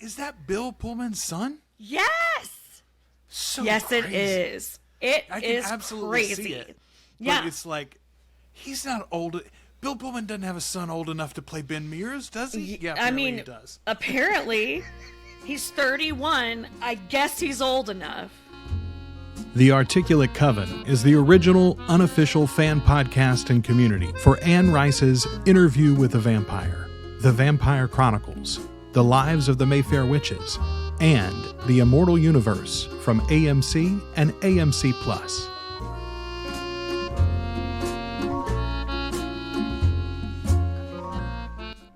Is that Bill Pullman's son? Yes. So yes, crazy. It is. I can absolutely crazy. see it. Yeah. But it's like, he's not old. Bill Pullman doesn't have a son old enough to play Ben Mears, does he? Yeah, apparently he does. Apparently, he's 31. I guess he's old enough. The Articulate Coven is the original, unofficial fan podcast and community for Anne Rice's Interview with the Vampire, The Vampire Chronicles, The Lives of the Mayfair Witches, and The Immortal Universe from AMC and AMC+.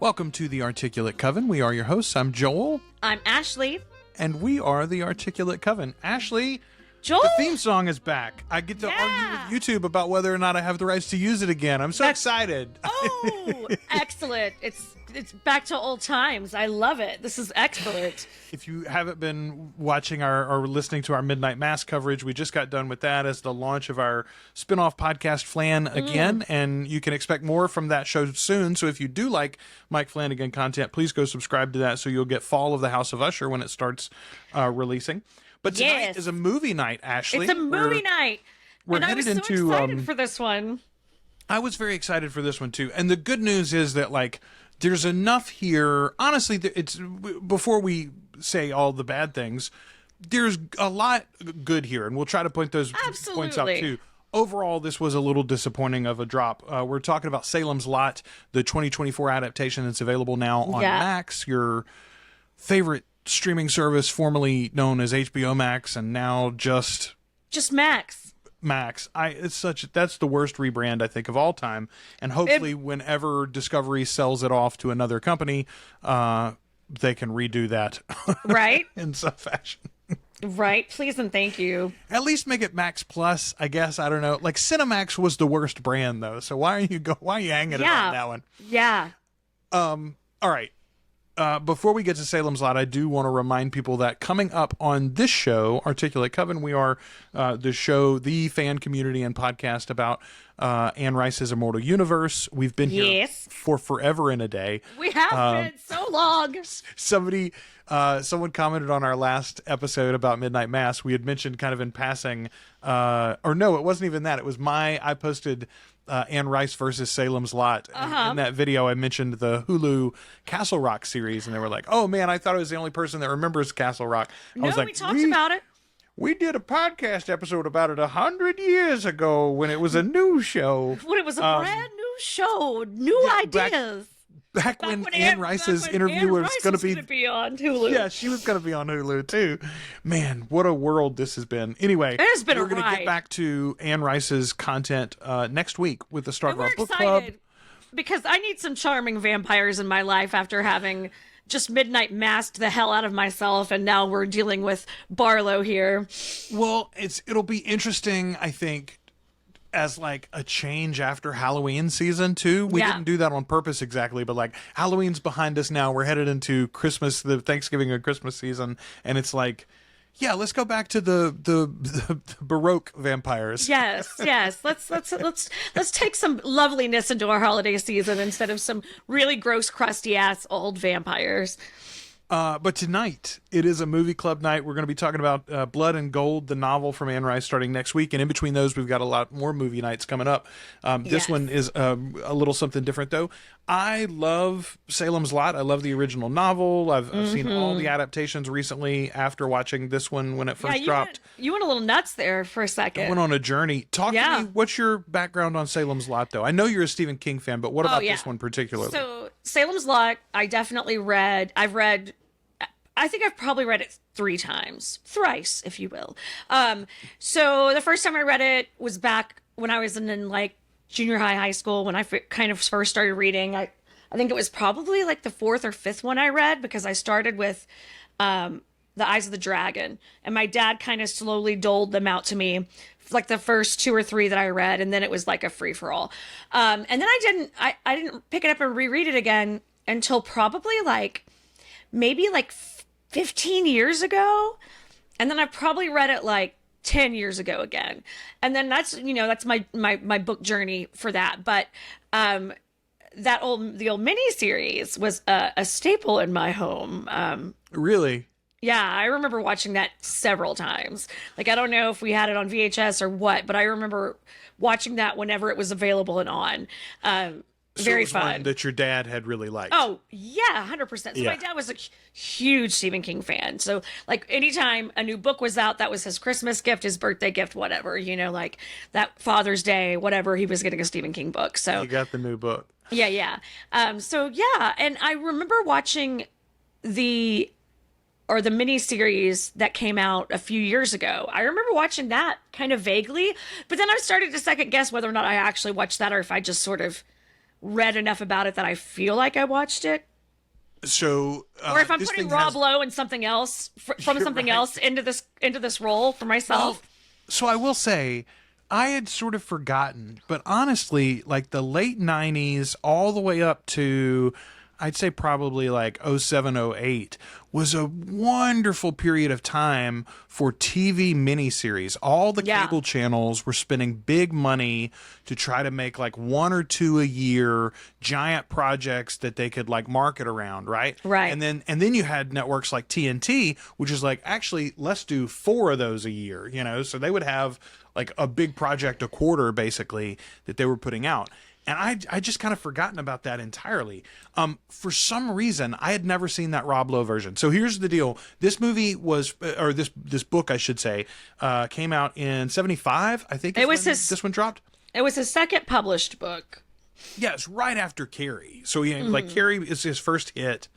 Welcome to The Articulate Coven. We are your hosts. I'm Joel. I'm Ashley. And we are The Articulate Coven. Ashley, Joel? the theme song is back. I get to argue with YouTube about whether or not I have the rights to use it again. I'm so excited. Oh, excellent. It's back to old times. I love it. This is excellent. If you haven't been watching or listening to our Midnight Mass coverage, we just got done with that as the launch of our spin-off podcast, Flan Again, and you can expect more from that show soon. So if you do like Mike Flanagan content, please go subscribe to that so you'll get Fall of the House of Usher when it starts releasing. But tonight is a movie night, Ashley. It's a movie night. We're headed into excited for this one. I was very excited for this one too. And the good news is that there's enough here. Honestly, it's before we say all the bad things, there's a lot good here, and we'll try to point those points out too. Overall, this was a little disappointing of a drop. We're talking about Salem's Lot, the 2024 adaptation that's available now on Max, your favorite streaming service formerly known as HBO Max, and now just Max. That's the worst rebrand I think of all time, and hopefully whenever Discovery sells it off to another company, they can redo that right in some fashion. Right, please and thank you. At least make it Max Plus, I guess. I don't know. Like Cinemax was the worst brand though, so why are you hanging it on that one? Yeah. All right. Before we get to Salem's Lot, I do want to remind people that coming up on this show, Articulate Coven, we are the fan community and podcast about Anne Rice's Immortal Universe. We've been here for forever and a day. We have been so long. Someone commented on our last episode about Midnight Mass. We had mentioned kind of in passing, or no, it wasn't even that. It was I posted Anne Rice versus Salem's Lot. In that video, I mentioned the Hulu Castle Rock series, and they were like, "Oh man, I thought I was the only person that remembers Castle Rock." I was like, we talked about it. We did a podcast episode about it 100 years ago when it was a new show. When it was a brand new show, new ideas. Back when Anne Rice's interview was going to be on Hulu. Yeah, she was going to be on Hulu too. Man, what a world this has been. Anyway, it has been we're going to get back to Anne Rice's content next week with the start of our book club. Because I need some charming vampires in my life after having just midnight masked the hell out of myself, and now we're dealing with Barlow here. Well, it'll be interesting, I think, as like a change after Halloween season too. We didn't do that on purpose exactly, but Halloween's behind us now. We're headed into Christmas, the Thanksgiving and Christmas season, and it's let's go back to the Baroque vampires. Yes. Let's take some loveliness into our holiday season instead of some really gross, crusty ass old vampires. But tonight, it is a movie club night. We're going to be talking about Blood and Gold, the novel from Anne Rice, starting next week. And in between those, we've got a lot more movie nights coming up. This one is a little something different, though. I love Salem's Lot. I love the original novel. I've seen all the adaptations recently after watching this one when it first dropped. You went a little nuts there for a second. I went on a journey. Talk to me. What's your background on Salem's Lot, though? I know you're a Stephen King fan, but what about this one particularly? So Salem's Lot, I definitely read. I think I've probably read it thrice, if you will. So the first time I read it was back when I was in junior high school, when I kind of first started reading. I think it was probably the fourth or fifth one I read, because I started with The Eyes of the Dragon, and my dad kind of slowly doled them out to me, the first two or three that I read, and then it was a free for all. And then I didn't pick it up and reread it again until probably maybe 15 years ago, and then I probably read it 10 years ago again, and then that's my book journey for that. But the old mini series was a staple in my home. Really? Yeah, I remember watching that several times. Like, I don't know if we had it on VHS or what, but I remember watching that whenever it was available and on. So Very it was one fun. that your dad had really liked. Oh, yeah, 100%. So Yeah. my dad was a huge Stephen King fan. So, like, anytime a new book was out, that was his Christmas gift, his birthday gift, whatever, like that Father's Day, whatever, he was getting a Stephen King book. So, You got the new book. yeah. So, yeah. And I remember watching the mini series that came out a few years ago. I remember watching that kind of vaguely, but then I started to second guess whether or not I actually watched that or if I just sort of read enough about it that I feel like I watched it. So, Or if I'm this putting thing Rob has- Lowe and something else from You're something right. else into this role for myself. So I will say, I had sort of forgotten, but honestly, like the late 90s all the way up to, I'd say probably like 07, 08 was a wonderful period of time for TV miniseries. All the Yeah. cable channels were spending big money to try to make like one or two a year giant projects that they could like market around, right? Right. And then you had networks like TNT, which is like, actually, let's do 4 of those a year, So they would have like a big project a quarter basically that they were putting out. And I just kind of forgotten about that entirely. For some reason, I had never seen that Rob Lowe version. So here's the deal: this movie was, or this book, I should say, came out in '75. I think It was his- this one dropped. It was his second published book. Yeah, it's right after Carrie. So like Carrie is his first hit.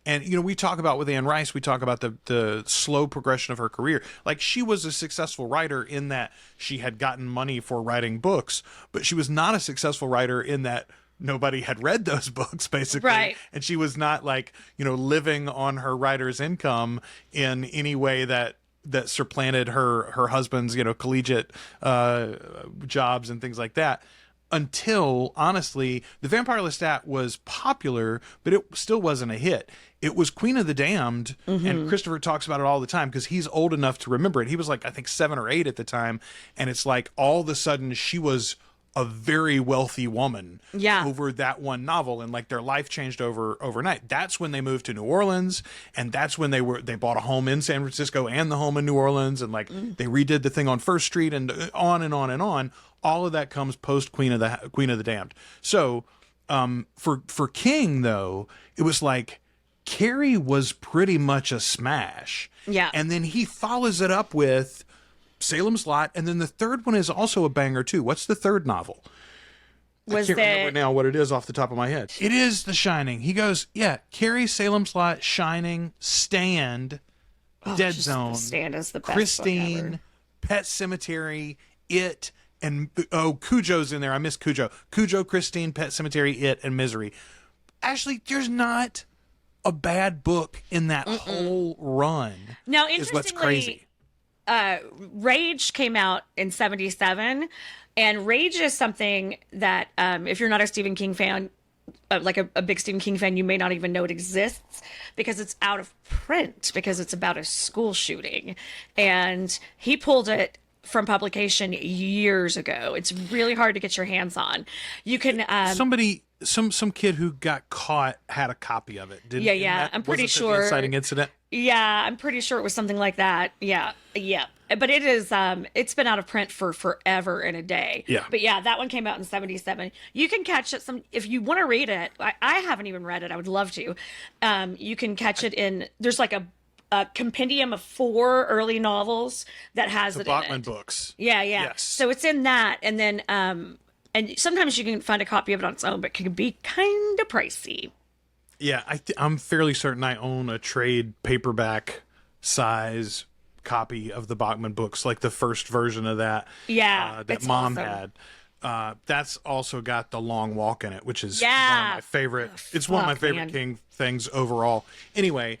And we talk about with Anne Rice, we talk about the slow progression of her career. Like, she was a successful writer in that she had gotten money for writing books, but she was not a successful writer in that nobody had read those books, basically. Right. And she was not like, living on her writer's income in any way that supplanted her husband's, collegiate jobs and things like that. Until, honestly, The Vampire Lestat was popular, but it still wasn't a hit. It was Queen of the Damned, and Christopher talks about it all the time because he's old enough to remember it. He was like, I think 7 or 8 at the time, and it's like all of a sudden she was a very wealthy woman over that one novel, and like their life changed overnight. That's when they moved to New Orleans, and that's when they bought a home in San Francisco and the home in New Orleans, and like they redid the thing on First Street and on and on and on. All of that comes post Queen of the Damned. So for King though, it was like Carrie was pretty much a smash. Yeah. And then he follows it up with Salem's Lot, and then the third one is also a banger too. What's the third novel? I can't remember now what it is off the top of my head. It is The Shining. He goes, Carrie, Salem's Lot, Shining, Stand, Dead Zone, Stand is the best Christine, book ever. Pet Cemetery, It, and Cujo's in there. I miss Cujo. Cujo, Christine, Pet Cemetery, It, and Misery. Actually, there's not a bad book in that whole run. Now, is what's interestingly, crazy. Rage came out in '77, and Rage is something that, if you're not a Stephen King fan, like a big Stephen King fan, you may not even know it exists because it's out of print, because it's about a school shooting, and he pulled it from publication years ago. It's really hard to get your hands on. You can Some kid who got caught had a copy of it. Yeah. I'm pretty sure. The inciting incident. Yeah, I'm pretty sure it was something like that. Yeah. But it is it's been out of print for forever and a day. Yeah. But yeah, that one came out in '77. You can catch it if you want to read it. I haven't even read it. I would love to. You can catch it there's like a compendium of 4 early novels that has it in Bachman it. books. Yeah. Yes. So it's in that, and then and sometimes you can find a copy of it on its own, but it can be kind of pricey. Yeah, I'm fairly certain I own a trade paperback size copy of the Bachman books, like the first version of that. Yeah, that it's Mom awesome. had. That's also got The Long Walk in it, which is one Yeah. of my favorite. It's one of my Fuck, favorite man. King things overall. Anyway,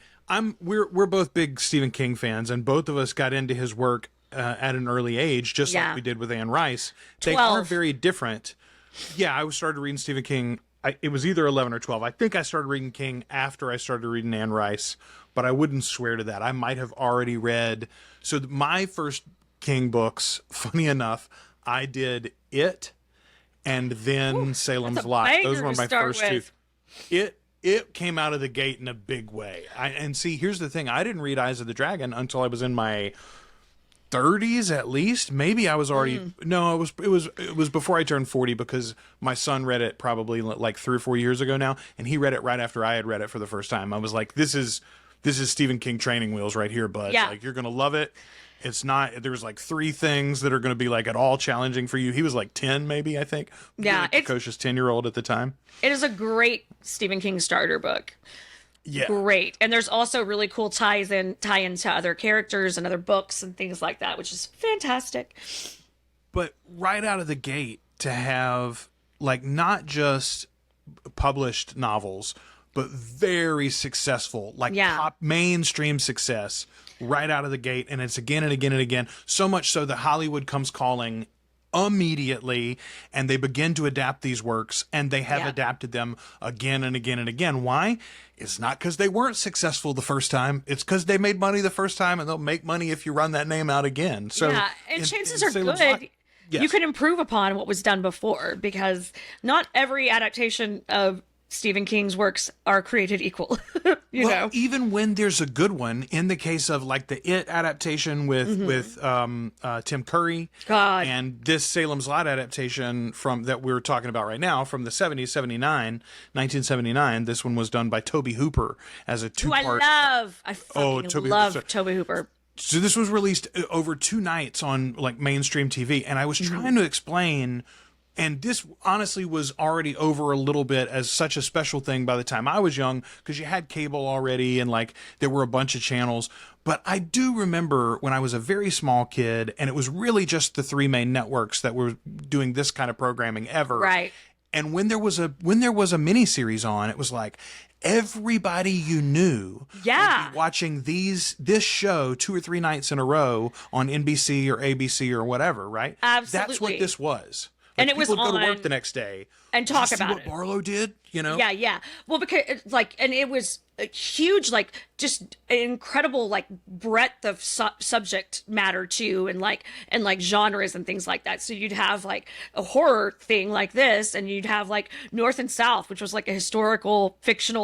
we're both big Stephen King fans, and both of us got into his work at an early age, just Yeah. like we did with Anne Rice. They 12. are very different. Yeah, I started reading Stephen King. It was either 11 or 12. I think I started reading King after I started reading Anne Rice, but I wouldn't swear to that. I might have already read. So my first King books, funny enough, I did It, and then Salem's that's a Lot. Those banger were to my start first two. with. It came out of the gate in a big way. And see, here's the thing: I didn't read Eyes of the Dragon until I was in my 30s, at least. Maybe I was already no. It was before I turned 40, because my son read it probably like 3 or 4 years ago now, and he read it right after I had read it for the first time. I was like, this is Stephen King training wheels right here, bud. Yeah. Like, you're gonna love it. It's not. There's like 3 things that are going to be like at all challenging for you. He was like 10, maybe, I think. Yeah, really precocious 10-year-old at the time. It is a great Stephen King starter book. Yeah, Great. And there's also really cool tie-ins to other characters and other books and things like that, which is fantastic. but right out of the gate, to have like not just published novels, but very successful, like Yeah. top mainstream success right out of the gate, and it's again and again and again, so much so that Hollywood comes calling immediately, and they begin to adapt these works, and they have Yeah. adapted them again and again and again. Why? It's not because they weren't successful the first time. It's because they made money the first time, and they'll make money if you run that name out again. So Yeah, and chances are Salem's good. Lot- yes. You can improve upon what was done before, because not every adaptation of Stephen King's works are created equal. you Well, know? even when there's a good one, in the case of like the It adaptation with Tim Curry, God. and this Salem's Lot adaptation from that we're talking about right now from the 70s, 1979. This one was done by Tobe Hooper as a Who I two-part. love. I fucking Tobe Hooper, love sorry. Tobe Hooper. So this was released over 2 nights on like mainstream TV, and I was trying to explain, and this honestly was already over a little bit as such a special thing by the time I was young, because you had cable already, and like there were a bunch of channels. But I do remember when I was a very small kid, and it was really just the 3 main networks that were doing this kind of programming ever. Right. And when there was a miniseries on, it was like everybody you knew Yeah. would be watching this show 2 or 3 nights in a row on NBC or ABC or whatever, right? That's what Absolutely. this was. And Like, it was people would go to on- work the next day and "Did you talk see about what it." Barlow did, you know? Yeah, yeah. Well, because it's like, and it was a huge, like, just an incredible, like, breadth of subject matter too, and like genres and things like that. So you'd have like a horror thing like this, and you'd have like North and South, which was like a historical fiction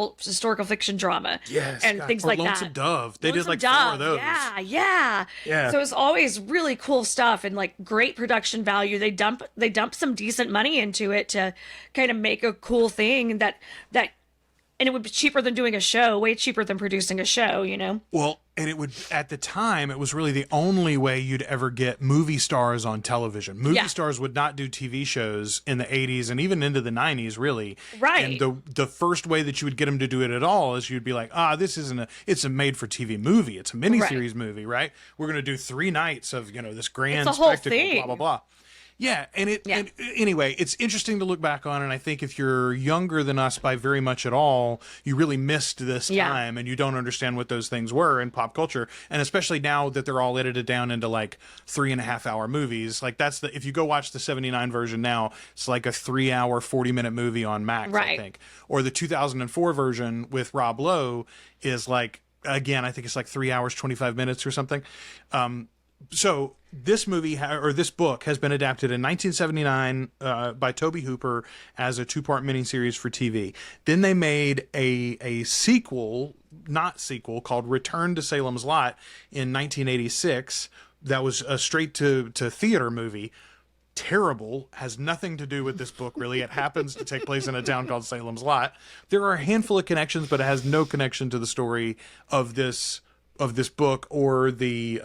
drama, Yes, and God. things Or like Lonesome that. Dove. They did Lonesome like Dove, 4 of those. Yeah, yeah, Yeah. So it's always really cool stuff and like great production value. They dump some decent money into it to kind of make a cool thing that and it would be cheaper than doing a show, way cheaper than producing a show, you know? Well, and it would, at the time, it was really the only way you'd ever get movie stars on television. Movie Yeah. stars would not do TV shows in the 80s and even into the 90s, really. Right. And the first way that you would get them to do it at all is you'd be like, this isn't it's a made-for-TV movie. It's a miniseries movie, right? We're going to do 3 nights of, this grand It's a whole spectacle, thing. blah, blah, blah. Yeah, and anyway, it's interesting to look back on, and I think if you're younger than us by very much at all, you really missed this Yeah. time, and you don't understand what those things were in pop culture, and especially now that they're all edited down into like 3.5-hour movies. Like if you go watch the '79 version now, it's like a 3-hour, 40-minute movie on Max, I Right. think. Or the 2004 version with Rob Lowe is like, again, I think it's like 3 hours, 25 minutes or something. So this movie or this book has been adapted in 1979 by Tobe Hooper as a 2-part miniseries for TV. Then they made a sequel called Return to Salem's Lot in 1986. That was a straight to theater movie. Terrible, has nothing to do with this book really. It happens to take place in a town called Salem's Lot. There are a handful of connections, but it has no connection to the story of this book or the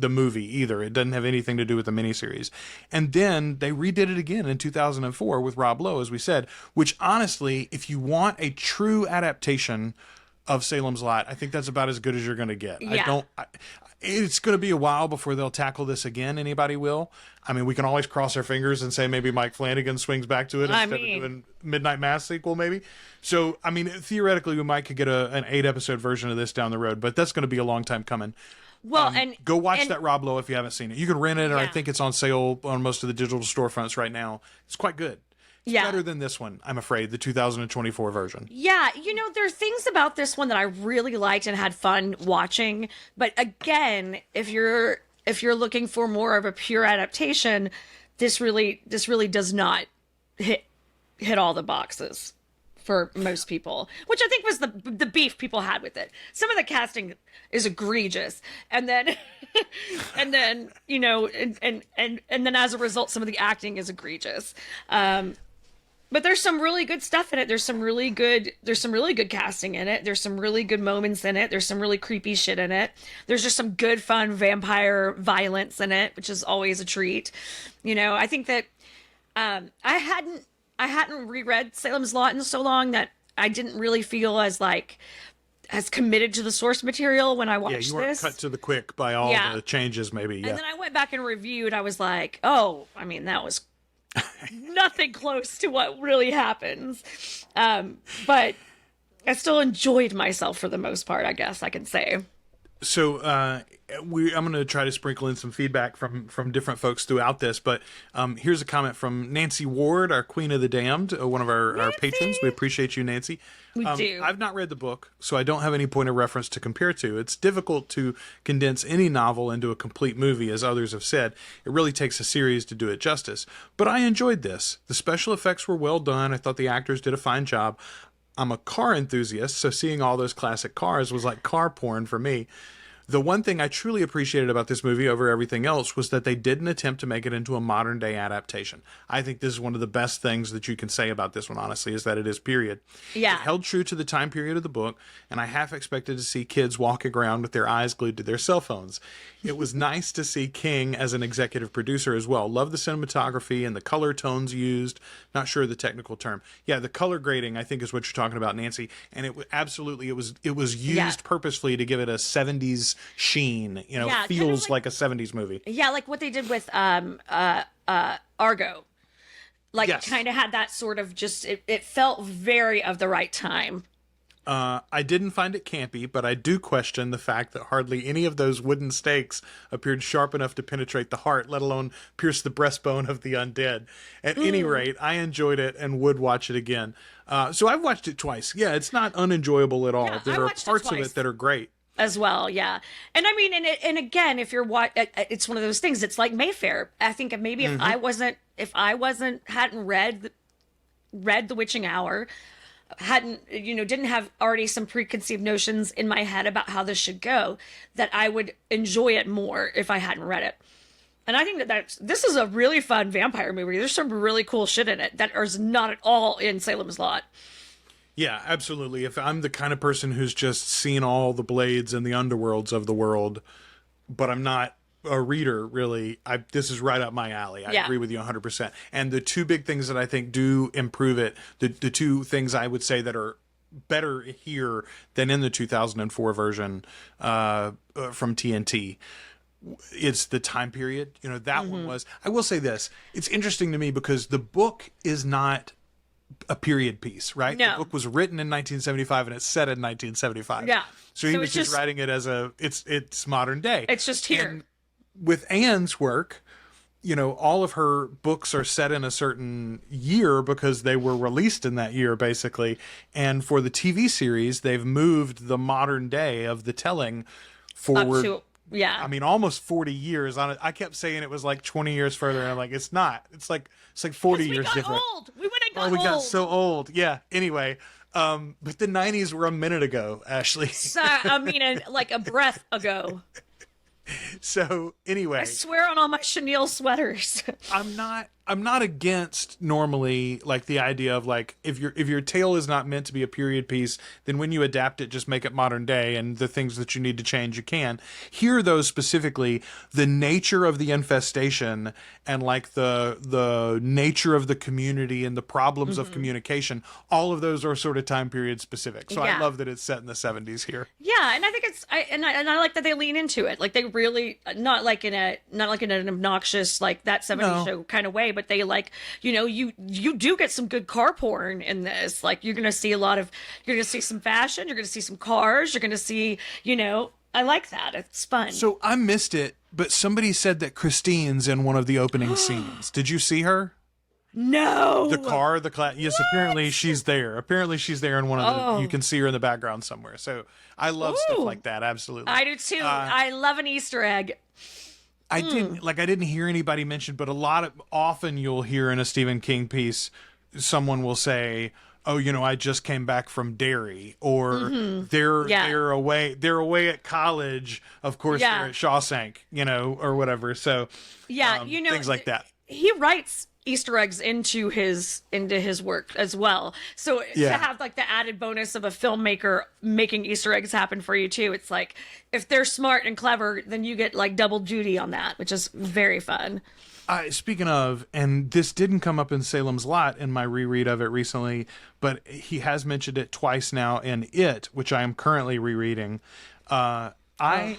movie either. It doesn't have anything to do with the miniseries. And then they redid it again in 2004 with Rob Lowe, as we said, which honestly, if you want a true adaptation of Salem's Lot, I think that's about as good as you're going to get. Yeah. It's going to be a while before they'll tackle this again. Anybody will. I mean, we can always cross our fingers and say maybe Mike Flanagan swings back to it instead of doing Midnight Mass sequel, maybe. So, I mean, theoretically, we might could get an 8-episode version of this down the road, but that's going to be a long time coming. Well, and Go watch that Rob Lowe if you haven't seen it. You can rent it, or I Yeah. think it's on sale on most of the digital storefronts right now. It's quite good. It's Yeah. better than this one, I'm afraid, the 2024 version. yeah, there are things about this one that I really liked and had fun watching. But again, if you're looking for more of a pure adaptation, this really does not hit all the boxes for most people, which I think was the beef people had with it. Some of the casting is egregious, and then and then and then as a result, some of the acting is egregious. But there's some really good stuff in it. There's some really good casting in it. There's some really good moments in it. There's some really creepy shit in it. There's just some good fun vampire violence in it, which is always a treat. I think that I hadn't reread Salem's Lot in so long that I didn't really feel as committed to the source material when I watched this. Yeah, you weren't cut to the quick by all the changes, maybe. Yeah. And then I went back and reviewed. I was like, oh, I mean, that was nothing close to what really happens. But I still enjoyed myself for the most part, I guess I can say. So I'm going to try to sprinkle in some feedback from different folks throughout this, but here's a comment from Nancy Ward, our Queen of the Damned, one of our patrons. We appreciate you, Nancy. We do. I've not read the book, so I don't have any point of reference to compare to. It's difficult to condense any novel into a complete movie, as others have said. It really takes a series to do it justice. But I enjoyed this. The special effects were well done. I thought the actors did a fine job. I'm a car enthusiast, so seeing all those classic cars was like car porn for me. The one thing I truly appreciated about this movie over everything else was that they didn't attempt to make it into a modern day adaptation. I think this is one of the best things that you can say about this one, honestly, is that it is period. Yeah. It held true to the time period of the book, and I half expected to see kids walking around with their eyes glued to their cell phones. It was nice to see King as an executive producer as well. Love the cinematography and the color tones used. Not sure of the technical term. Yeah, the color grading, I think, is what you're talking about, Nancy. And it was used purposefully to give it a 70s sheen. It feels like a 70s movie. Yeah, like what they did with Argo. It kind of had that sort of it felt very of the right time. I didn't find it campy, but I do question the fact that hardly any of those wooden stakes appeared sharp enough to penetrate the heart, let alone pierce the breastbone of the undead. At any rate, I enjoyed it and would watch it again. So I've watched it twice. Yeah, it's not unenjoyable at all. Yeah, there are parts of it that are great. As well, yeah. And I mean, and again, if you're it's one of those things. It's like Mayfair. I think maybe if I hadn't read The Witching Hour, didn't have already some preconceived notions in my head about how this should go, that I would enjoy it more if I hadn't read it. And I think this is a really fun vampire movie. There's some really cool shit in it that is not at all in Salem's Lot. Yeah, absolutely. If I'm the kind of person who's just seen all the Blades and the underworlds of the world, but I'm not a reader, really, this is right up my alley. I agree with you 100%. And the two big things that I think do improve it, the two things I would say that are better here than in the 2004 version from TNT, it's the time period. That one was... I will say this. It's interesting to me because the book is not a period piece, right? No. The book was written in 1975 and it's set in 1975. Yeah. So he was just writing it as it's modern day. It's just here. And with Anne's work, all of her books are set in a certain year because they were released in that year, basically. And for the TV series, they've moved the modern day of the telling forward. I mean, almost 40 years on it. I kept saying it was like 20 years further, and I'm like, it's not. It's like 40 years different. Old. We went and got old. We got so old. Yeah. Anyway, but the 90s were a minute ago, Ashley. Like a breath ago. So anyway, I swear on all my chenille sweaters. I'm not against normally like the idea of like if your tale is not meant to be a period piece, then when you adapt it, just make it modern day, and the things that you need to change you can. Here, though, specifically the nature of the infestation and like the nature of the community and the problems of communication, all of those are sort of time period specific. So I love that it's set in the 70s here. Yeah, and I think I like that they lean into it. Like they really not like in an obnoxious like that 70s show kind of way, but they like, you do get some good car porn in this. Like you're going to see some fashion, you're going to see some cars, you're going to see, I like that. It's fun. So I missed it, but somebody said that Christine's in one of the opening scenes. Did you see her? No. The car, the class. Yes, What? apparently she's there. Apparently she's there in one of the, you can see her in the background somewhere. So I love stuff like that. Absolutely. I do too. I love an Easter egg. I didn't hear anybody mention, but often you'll hear in a Stephen King piece someone will say, oh, I just came back from Derry, or they're away at college. Of course, they're at Shawshank, or whatever. So things like that. He writes Easter eggs into his work as well. So to have like the added bonus of a filmmaker making Easter eggs happen for you too, it's like if they're smart and clever, then you get like double duty on that, which is very fun. Speaking of, and this didn't come up in Salem's Lot in my reread of it recently, but he has mentioned it twice now in It, which I am currently rereading. I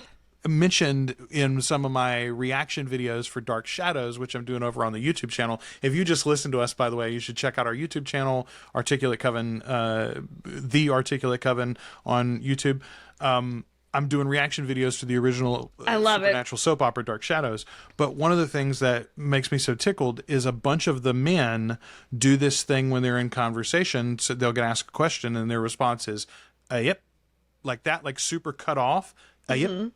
mentioned in some of my reaction videos for Dark Shadows, which I'm doing over on the YouTube channel. If you just listen to us, by the way, you should check out our YouTube channel, Articulate Coven, The Articulate Coven on YouTube. I'm doing reaction videos to the original supernatural soap opera Dark Shadows. But one of the things that makes me so tickled is a bunch of the men do this thing when they're in conversation. So they'll get asked a question and their response is, yep, like that, like super cut off, yep.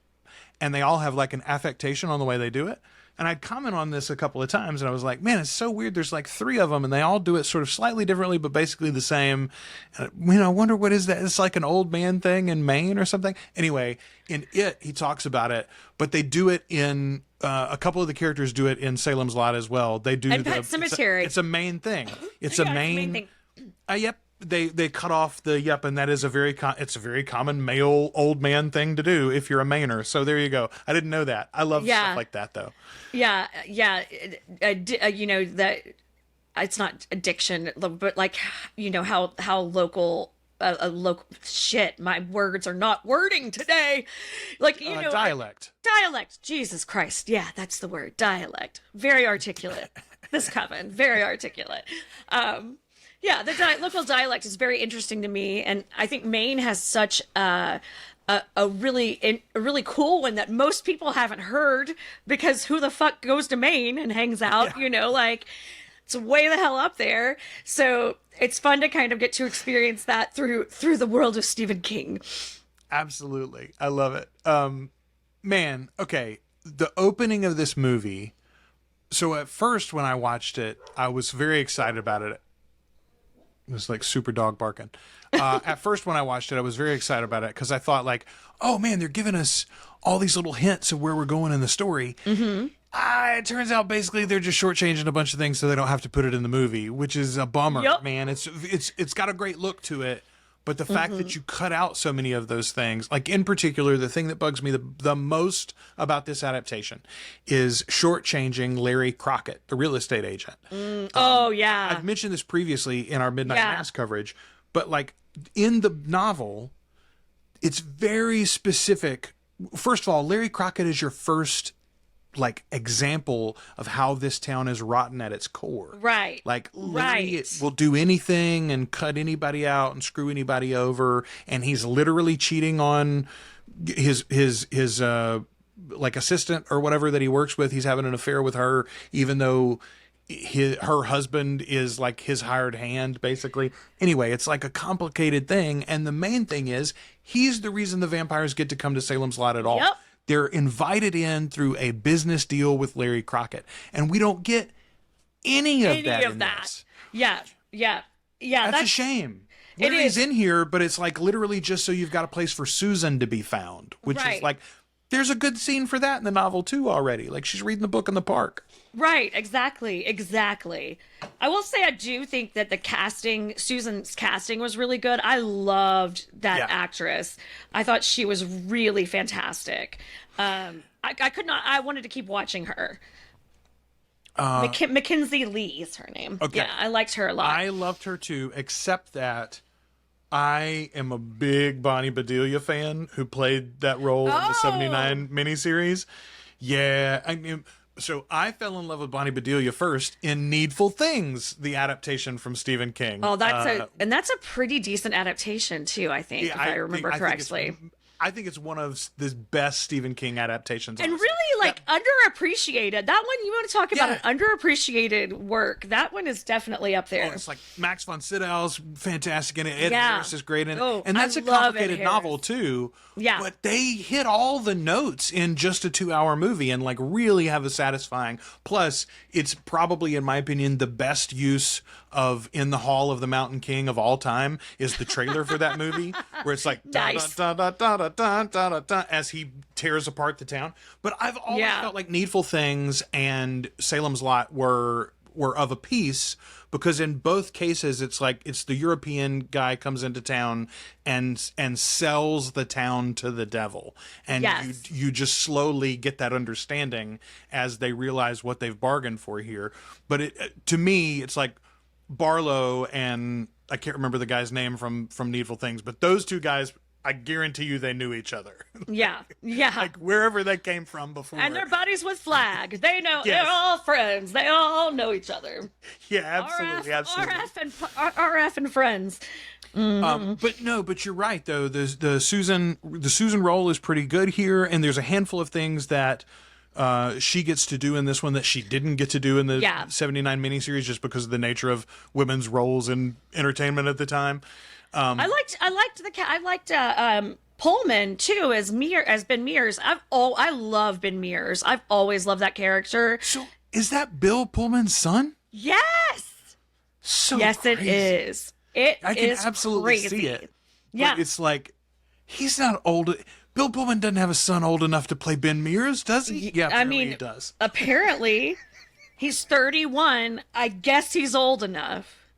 And they all have like an affectation on the way they do it. And I'd comment on this a couple of times and I was like, man, it's so weird. There's like 3 of them and they all do it sort of slightly differently, but basically the same. And, I wonder what is that? It's like an old man thing in Maine or something. Anyway, in It, he talks about it, but they do it in, a couple of the characters do it in Salem's Lot as well. They do and Pet Cemetery. It's a Maine thing. It's a Maine thing. Yep. They cut off the yep, and that is it's a very common male old man thing to do if you're a Mainer. So there you go. I didn't know that. I love stuff like that though. Yeah. That it's not addiction, but like how local. Local shit. My words are not wording today. Like dialect. Dialect. Jesus Christ. Yeah, that's the word. Dialect. Very articulate. This Coven. Very articulate. Yeah, the local dialect is very interesting to me, and I think Maine has such a really cool one that most people haven't heard, because who the fuck goes to Maine and hangs out? Like it's way the hell up there. So it's fun to kind of get to experience that through the world of Stephen King. Absolutely, I love it. Man, okay, the opening of this movie. So at first, when I watched it, I was very excited about it. It was like super dog barking. At first, when I watched it, I was very excited about it because I thought like, oh man, they're giving us all these little hints of where we're going in the story. It turns out basically they're just shortchanging a bunch of things so they don't have to put it in the movie, which is a bummer, man. It's got a great look to it. But the fact that you cut out so many of those things, like in particular, the thing that bugs me the most about this adaptation is shortchanging Larry Crockett, the real estate agent. I've mentioned this previously in our Midnight Mass coverage, but like in the novel, it's very specific. First of all, Larry Crockett is your first like example of how this town is rotten at its core. Right. Like Larry will do anything and cut anybody out and screw anybody over, and he's literally cheating on his like assistant or whatever that he works with. He's having an affair with her, even though her husband is like his hired hand, basically. Anyway, it's like a complicated thing, and the main thing is he's the reason the vampires get to come to Salem's Lot at all. Yep. They're invited in through a business deal with Larry Crockett, and we don't get any of that in this. Yeah. That's a shame. Larry's in here, but it's like literally just so you've got a place for Susan to be found, which is like, there's a good scene for that in the novel too already. Like she's reading the book in the park. Right, exactly. I will say I do think that Susan's casting was really good. I loved that actress. I thought she was really fantastic. I wanted to keep watching her. Mackenzie Lee is her name. Okay. Yeah, I liked her a lot. I loved her too, except that I am a big Bonnie Bedelia fan who played that role in the 79 miniseries. Yeah, I mean, so I fell in love with Bonnie Bedelia first in Needful Things, the adaptation from Stephen King. Oh, that's a pretty decent adaptation too, I think, if I remember correctly. I think it's one of the best Stephen King adaptations. And really, like underappreciated. That one, you want to talk about an underappreciated work. That one is definitely up there. Oh, it's like Max von Sydow's fantastic in it. Ed Yeah. Harris is great in it. Oh, And that's I a love Ed complicated Harris. novel too. Yeah. But they hit all the notes in just a 2-hour movie and like really have a satisfying. Plus, it's probably, in my opinion, the best use of In the Hall of the Mountain King of all time is the trailer for that movie, where it's like Nice. da da da da da da da da as he tears apart the town. But I've always felt like Needful Things and Salem's Lot were of a piece, because in both cases it's like it's the European guy comes into town and sells the town to the devil, and you just slowly get that understanding as they realize what they've bargained for here. But it to me it's like Barlow and I can't remember the guy's name from Needful Things, but those two guys, I guarantee you they knew each other. Yeah. Like wherever they came from before. And they're buddies with Flag. They know, they're all friends. They all know each other. Yeah, absolutely. RF and friends. But you're right though. The Susan role is pretty good here, and there's a handful of things that she gets to do in this one that she didn't get to do in the 79 miniseries, just because of the nature of women's roles in entertainment at the time. I liked Pullman too as Ben Mears. I love Ben Mears. I've always loved that character. So is that Bill Pullman's son? Yes. So yes, crazy. it is. I can absolutely see it. Yeah, but it's like he's not old. Bill Pullman doesn't have a son old enough to play Ben Mears, does he? Yeah, apparently he does. Apparently, he's 31. I guess he's old enough.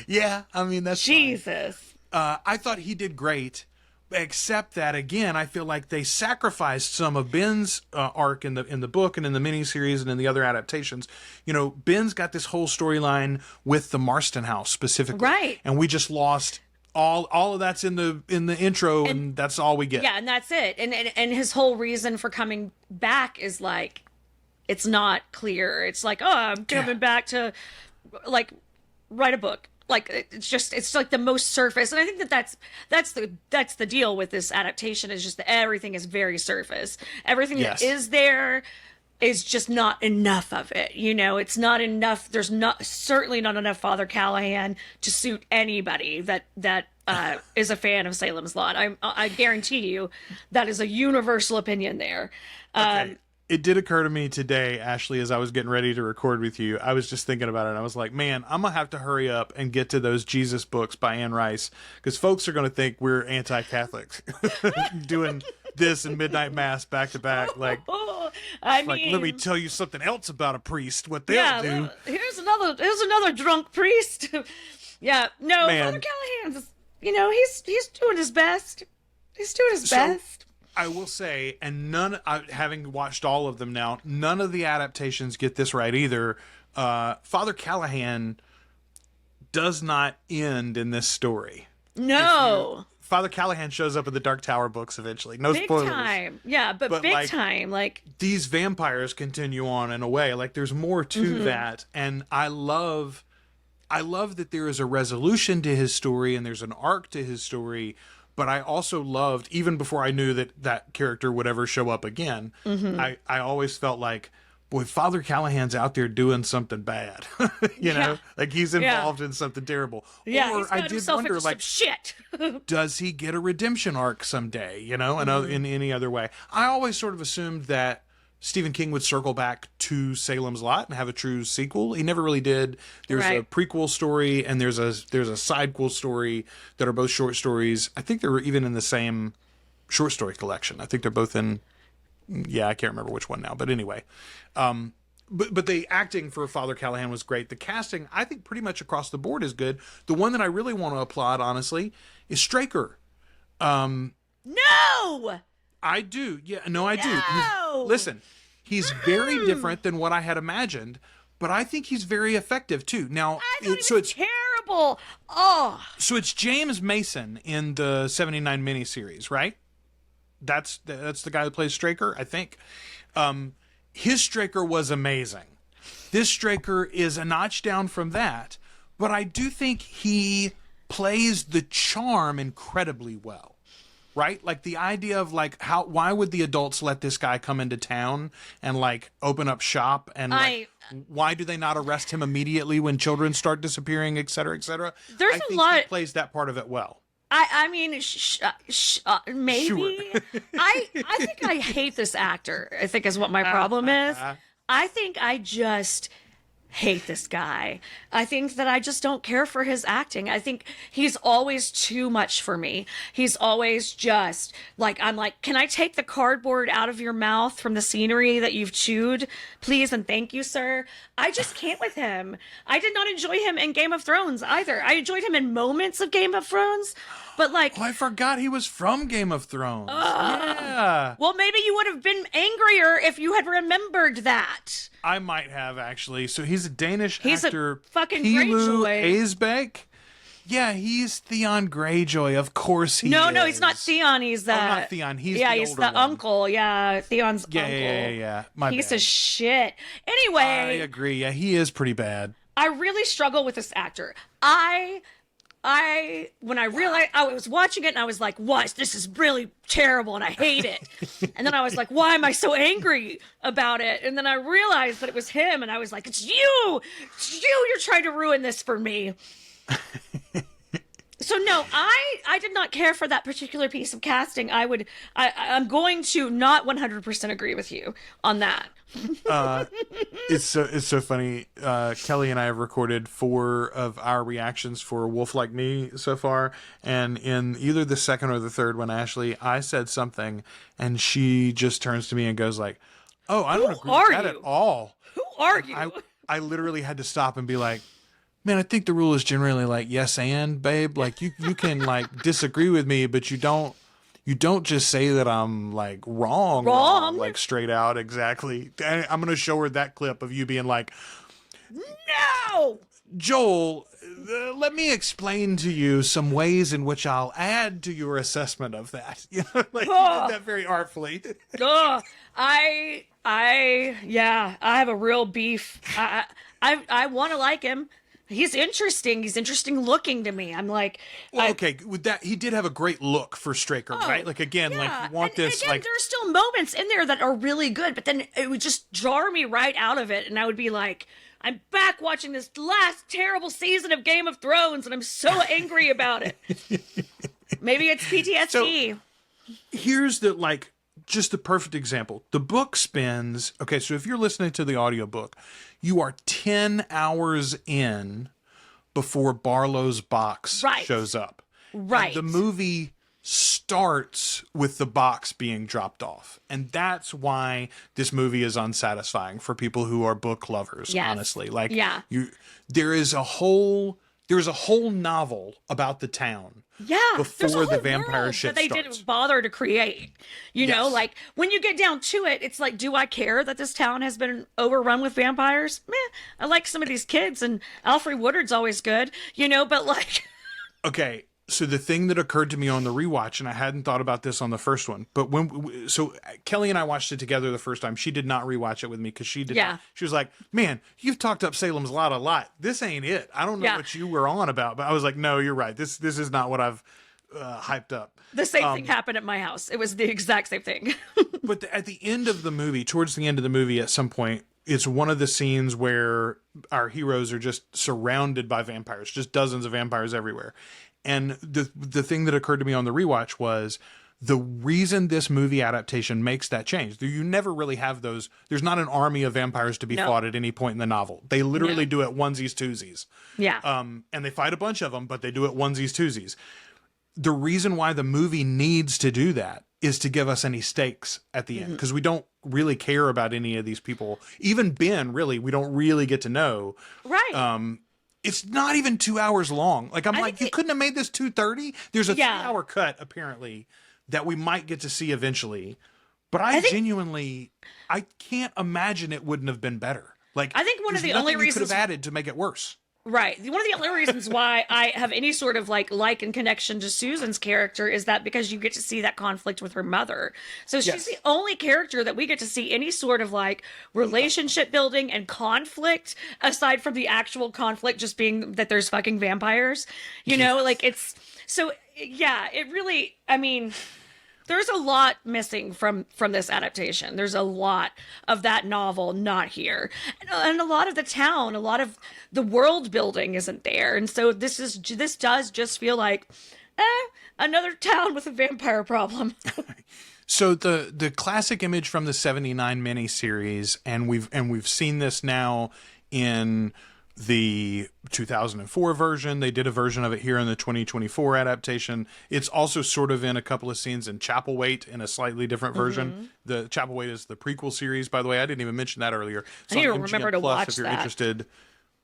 Yeah, I mean that's Jesus. I thought he did great, except that again, I feel like they sacrificed some of Ben's arc in the book and in the miniseries and in the other adaptations. You know, Ben's got this whole storyline with the Marston house specifically, right? And we just lost all of that's in the intro, and that's all we get. Yeah, and that's it. And his whole reason for coming back is like, it's not clear. It's like, oh, I'm coming back to like write a book. Like it's like the most surface, and I think that's the deal with this adaptation, is just that everything is very surface. Everything that is there is just not enough of it. You know, it's not enough. There's certainly not enough Father Callahan to suit anybody that is a fan of Salem's Lot. I guarantee you that is a universal opinion there. Okay. It did occur to me today, Ashley, as I was getting ready to record with you. I was just thinking about it, and I was like, man, I'm going to have to hurry up and get to those Jesus books by Anne Rice, because folks are going to think we're anti-Catholics doing this and Midnight Mass back to back. Like, I mean, let me tell you something else about a priest, what they'll do. Here's another drunk priest. Yeah, no, Man. Father Callahan's, he's doing his best. He's doing his best. I will say, and having watched all of them now, none of the adaptations get this right either. Father Callahan does not end in this story. No. Father Callahan shows up in the Dark Tower books eventually. No big spoilers. Time. Yeah, but big time. Like, these vampires continue on in a way. Like, there's more to that. And I love that there is a resolution to his story and there's an arc to his story. But I also loved, even before I knew that character would ever show up again, I always felt like, boy, Father Callahan's out there doing something bad. you know? Like he's involved in something terrible. Yeah, or he's got I did wonder, like, shit. does he get a redemption arc someday, in any other way? I always sort of assumed that Stephen King would circle back to Salem's Lot and have a true sequel. He never really did. There's a prequel story and there's a sidequel story that are both short stories. I think they were even in the same short story collection. I think they're both in. Yeah, I can't remember which one now, but anyway. But the acting for Father Callahan was great. The casting, I think, pretty much across the board is good. The one that I really want to applaud, honestly, is Straker. No. I do. Yeah, no, I do. No! Listen, he's very different than what I had imagined, but I think he's very effective too. Now, it's terrible. Oh. So it's James Mason in the 79 miniseries, right? That's the guy who plays Straker, I think. His Straker was amazing. This Straker is a notch down from that, but I do think he plays the charm incredibly well. right? Like the idea of like why would the adults let this guy come into town and like open up shop and like, why do they not arrest him immediately when children start disappearing, et cetera, et cetera? There's a lot. He plays that part of it well. I mean, maybe. Sure. I think I hate this actor, I think is what my problem is. I think I just hate this guy. I think that I just don't care for his acting. I think he's always too much for me. He's always just like, I'm like, can I take the cardboard out of your mouth from the scenery that you've chewed, please and thank you, sir? I just can't with him. I did not enjoy him in Game of Thrones either. I enjoyed him in moments of Game of Thrones, but like... Oh, I forgot he was from Game of Thrones. Yeah. Well, maybe you would have been angrier if you had remembered that. I might have, actually. So he's a Danish actor. A fucking Pilu Greyjoy. Asbeck. Yeah, he's Theon Greyjoy. Of course he is. No, he's not Theon. He's the... Oh, not Theon. He's yeah, the he's older the one. uncle. Yeah, Theon's uncle. Yeah. My Piece bad. of shit. Anyway. I agree. Yeah, he is pretty bad. I really struggle with this actor. When I realized, I was watching it and I was like, what? This is really terrible and I hate it. And then I was like, why am I so angry about it? And then I realized that it was him and I was like, it's you! You're trying to ruin this for me. So no, I did not care for that particular piece of casting. I'm going to not 100% agree with you on that. It's so funny. Kelly and I have recorded 4 of our reactions for Wolf Like Me so far, and in either the second or the third one, Ashley, I said something, and she just turns to me and goes like, "Oh, I don't agree with that at all." Who are you? I literally had to stop and be like, man, I think the rule is generally like yes and, babe. Like you can like disagree with me, but you don't just say that I'm like wrong, like straight out. Exactly. I'm gonna show her that clip of you being like, no, Joel, let me explain to you some ways in which I'll add to your assessment of that. You know, like you did that very artfully. I have a real beef. I want to like him. He's interesting. He's interesting looking to me. I'm like, well, okay, with that, he did have a great look for Straker, right? Like again, yeah. like you want this, again, like there's still moments in there that are really good, but then it would just jar me right out of it, and I would be like, I'm back watching this last terrible season of Game of Thrones, and I'm so angry about it. Maybe it's PTSD. So, here's the like. Just the perfect example. The book spends, okay, so if you're listening to the audiobook, you are 10 hours in before Barlow's box shows up. Right. And the movie starts with the box being dropped off. And that's why this movie is unsatisfying for people who are book lovers, honestly. Like there's a whole novel about the town. Yeah, before the vampire shit that they starts. didn't bother to create. You know, like when you get down to it, it's like, do I care that this town has been overrun with vampires? Meh, I like some of these kids, and Alfred Woodard's always good, you know, but like... Okay, so the thing that occurred to me on the rewatch, and I hadn't thought about this on the first one, but so Kelly and I watched it together the first time. She did not rewatch it with me because she did not. She was like, man, you've talked up Salem's Lot a lot. This ain't it. I don't know what you were on about, but I was like, no, you're right. This is not what I've hyped up. The same thing happened at my house. It was the exact same thing. But at the end of the movie, towards the end of the movie at some point, it's one of the scenes where our heroes are just surrounded by vampires, just dozens of vampires everywhere. And the thing that occurred to me on the rewatch was the reason this movie adaptation makes that change. You never really have those. There's not an army of vampires to be fought at any point in the novel. They literally do it onesies, twosies. Yeah. And they fight a bunch of them, but they do it onesies, twosies. The reason why the movie needs to do that is to give us any stakes at the end, because we don't really care about any of these people. Even Ben, really, we don't really get to know. Right. It's not even 2 hours long. Like, I'm like, you couldn't have made this 2:30? There's a 3-hour cut, apparently, that we might get to see eventually. But I genuinely, I can't imagine it wouldn't have been better. Like, I think one of the only reasons you could have added to make it worse. Right. One of the only reasons why I have any sort of like and connection to Susan's character is that because you get to see that conflict with her mother. So she's the only character that we get to see any sort of like relationship building and conflict aside from the actual conflict just being that there's fucking vampires. You know, like it's so yeah, it really, I mean, there's a lot missing from this adaptation. There's a lot of that novel not here, and a lot of the town, a lot of the world building isn't there, and so this does just feel like another town with a vampire problem. So the classic image from the 79 miniseries, and we've seen this now in the 2004 version. They did a version of it here in the 2024 adaptation. It's also sort of in a couple of scenes in Chapelwaite in a slightly different version. The Chapelwaite is the prequel series, by the way. I didn't even mention that earlier. I need to remember to watch if you're that. interested.